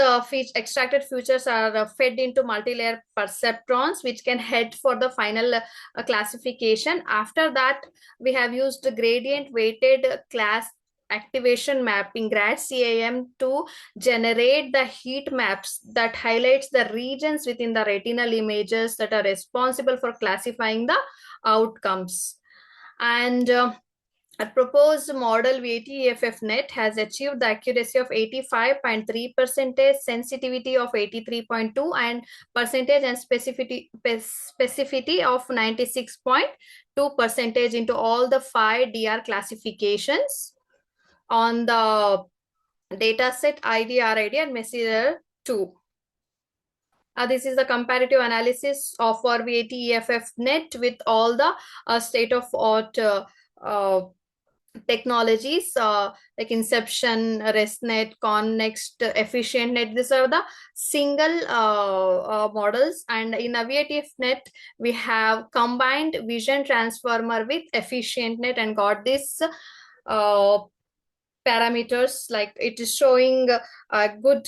extracted features are fed into multi-layer perceptrons, which can head for the final classification. After that, we have used gradient weighted class activation mapping GradCAM to generate the heat maps that highlights the regions within the retinal images that are responsible for classifying the outcomes. And a proposed model VAT-EFF net has achieved the accuracy of 85.3%, sensitivity of 83.2%, and percentage and specificity of 96.2% into all the 5 DR classifications on the dataset IDRID and messenger 2. This is the comparative analysis of our VAT EFF net with all the state-of-art technologies like Inception, ResNet, ConNext, EfficientNet. These are the single models, and in a VATF-net we have combined Vision Transformer with EfficientNet and got this parameters, like it is showing good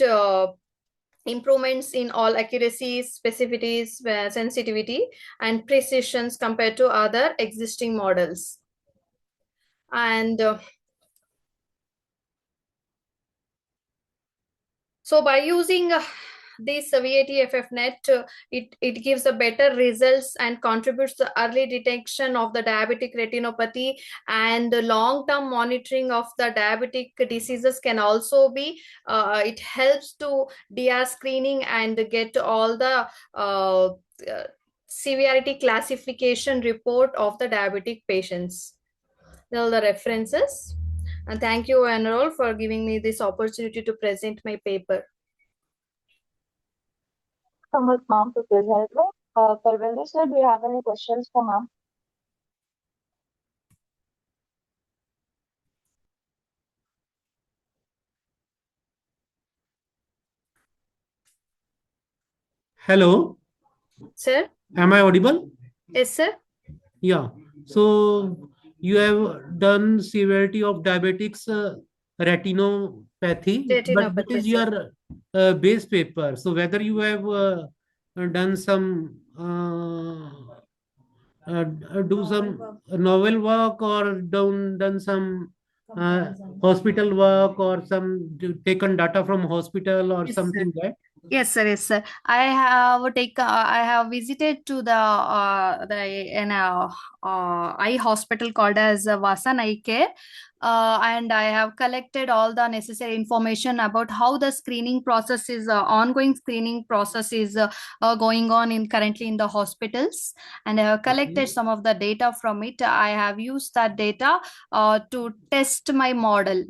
improvements in all accuracies, specificities, sensitivity, and precisions compared to other existing models. And so by using this VATFF net, it gives a better results and contributes to early detection of the diabetic retinopathy, and the long-term monitoring of the diabetic diseases can also be, it helps to screening and get all the severity classification report of the diabetic patients. These are the references. And thank you, Enroll, for giving me this opportunity to present my paper. So much, ma'am, to present with. Parvinder sir, do you have any questions for ma'am? Hello. Sir? Am I audible? Yes, sir. Yeah. So you have done severity of diabetics retinopathy, but this is your base paper. So whether you have done some do some novel work or done some hospital work or some taken data from hospital or Yes, something sir. like that. Yes, sir. Yes, sir. I have visited to the eye hospital called as Vasan Eye Care, and I have collected all the necessary information about how the screening process is, ongoing screening process is going on in currently in the hospitals, and I have collected some of the data from it. I have used that data to test my model.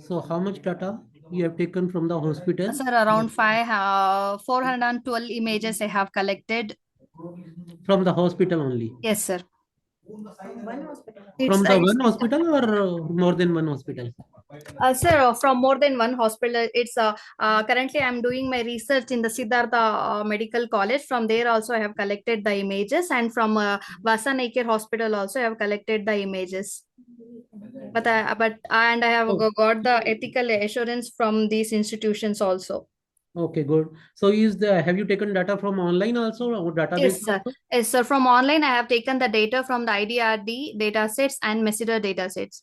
So how much data you have taken from the hospital? Sir, around 412 images I have collected. From the hospital only? Yes, sir. From the one hospital or more than one hospital? Sir, from more than one hospital. It's currently I'm doing my research in the Siddhartha Medical College. From there also I have collected the images, and from Vasan Eye Care Hospital also I have collected the images. But I have got the ethical assurance from these institutions also. Okay, good. So have you taken data from online also or database? Yes, sir. Also? Yes, sir. From online, I have taken the data from the IDRD datasets and Messenger datasets.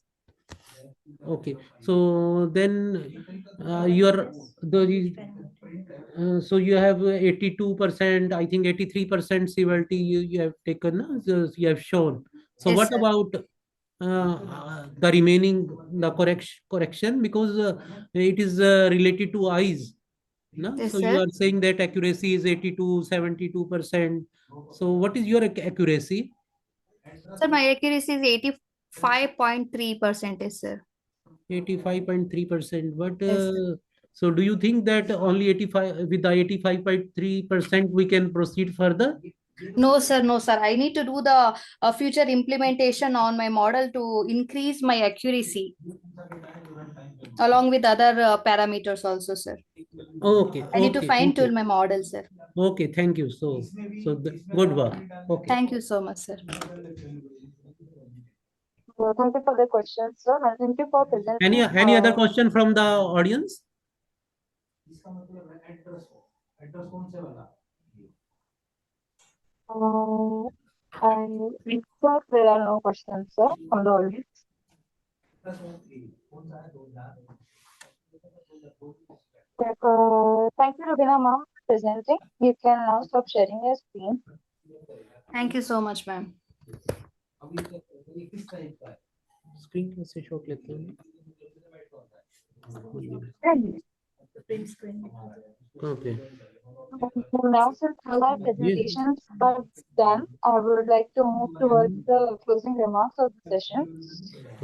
Okay, so then so you have 82%, I think 83% severity you have taken, you have shown. So Yes, what sir. about the remaining, the correction, because it is related to eyes. No? Yes, So you sir. are saying that accuracy is 82, 72%. So what is your accuracy? Sir, my accuracy is 85.3%, sir. 85.3%. But Yes, so do you think that only 85 with the 85.3% we can proceed further? No, sir. No, sir. I need to do the future implementation on my model to increase my accuracy along with other parameters also, sir. Okay, I need to okay, fine thank you. tune my model, sir. Okay, thank you. So good work. Okay. Thank you so much, sir. Well, thank you for the questions, sir, and thank you for presenting. Any other question from the audience? I think there are no questions, sir, from the audience. Thank you, Rubina ma'am, for presenting. You can now stop sharing your screen. Thank you so much, ma'am. Screen कैसे shot लेते हैं? कहाँ पे? Now, since all our presentations are done, I would like to move towards the closing remarks of the session.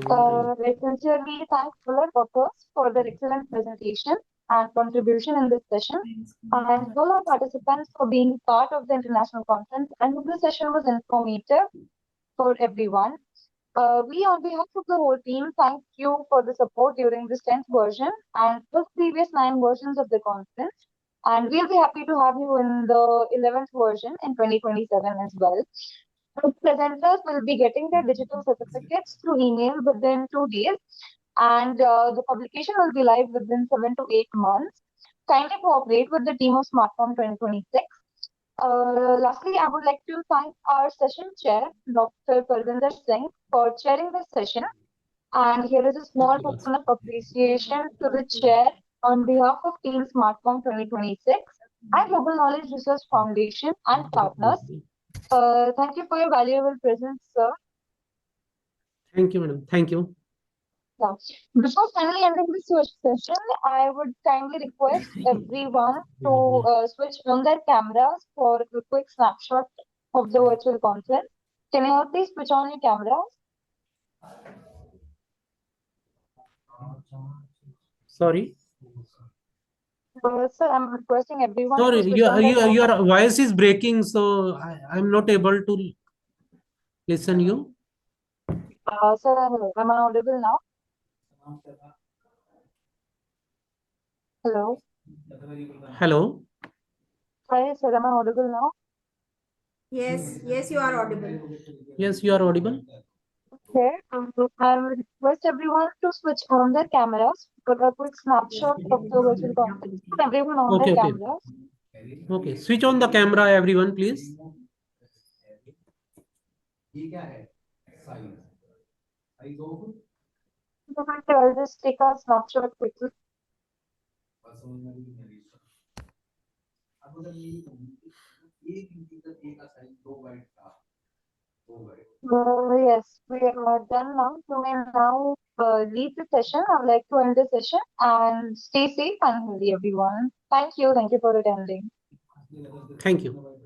I sincerely thank all our doctors for their excellent presentation and contribution in this session, and all our participants for being part of the international conference. And this session was informative for everyone. We, on behalf of the whole team, thank you for the support during this 10th version and the previous 9 versions of the conference. And we'll be happy to have you in the 11th version in 2027 as well. The presenters will be getting their digital certificates through email within 2 days, and the publication will be live within 7 to 8 months. Kindly cooperate with the team of SMARTCOM 2026. Lastly, I would like to thank our session chair, Dr. Parvinder Singh, for chairing this session. And here is a small token of appreciation to the chair on behalf of Team SMARTCOM 2026 and Global Knowledge Research Foundation and partners. Thank you for your valuable presence, sir. Thank you, madam. Thank you. Yeah. Before finally ending this session, I would kindly request everyone to switch on their cameras for a quick snapshot of the virtual conference. Can you all please switch on your cameras? Sorry. Sir, I'm requesting everyone Sorry, to switch on their cameras. your voice is breaking, so I'm not able to listen you. Sir, am I audible now? Hello? Hello. Hi, sir, am I audible now? Yes, you are audible. Yes, you are audible. Okay, I will request everyone to switch on their cameras for a quick snapshot of the virtual conference. Everyone on Okay, their okay. cameras. Okay, switch on the camera, everyone, please. I'll just take a snapshot quickly. Yes, we are done now. You may now leave the session. I would like to end the session and stay safe and healthy, everyone. Thank you. Thank you for attending. Thank you.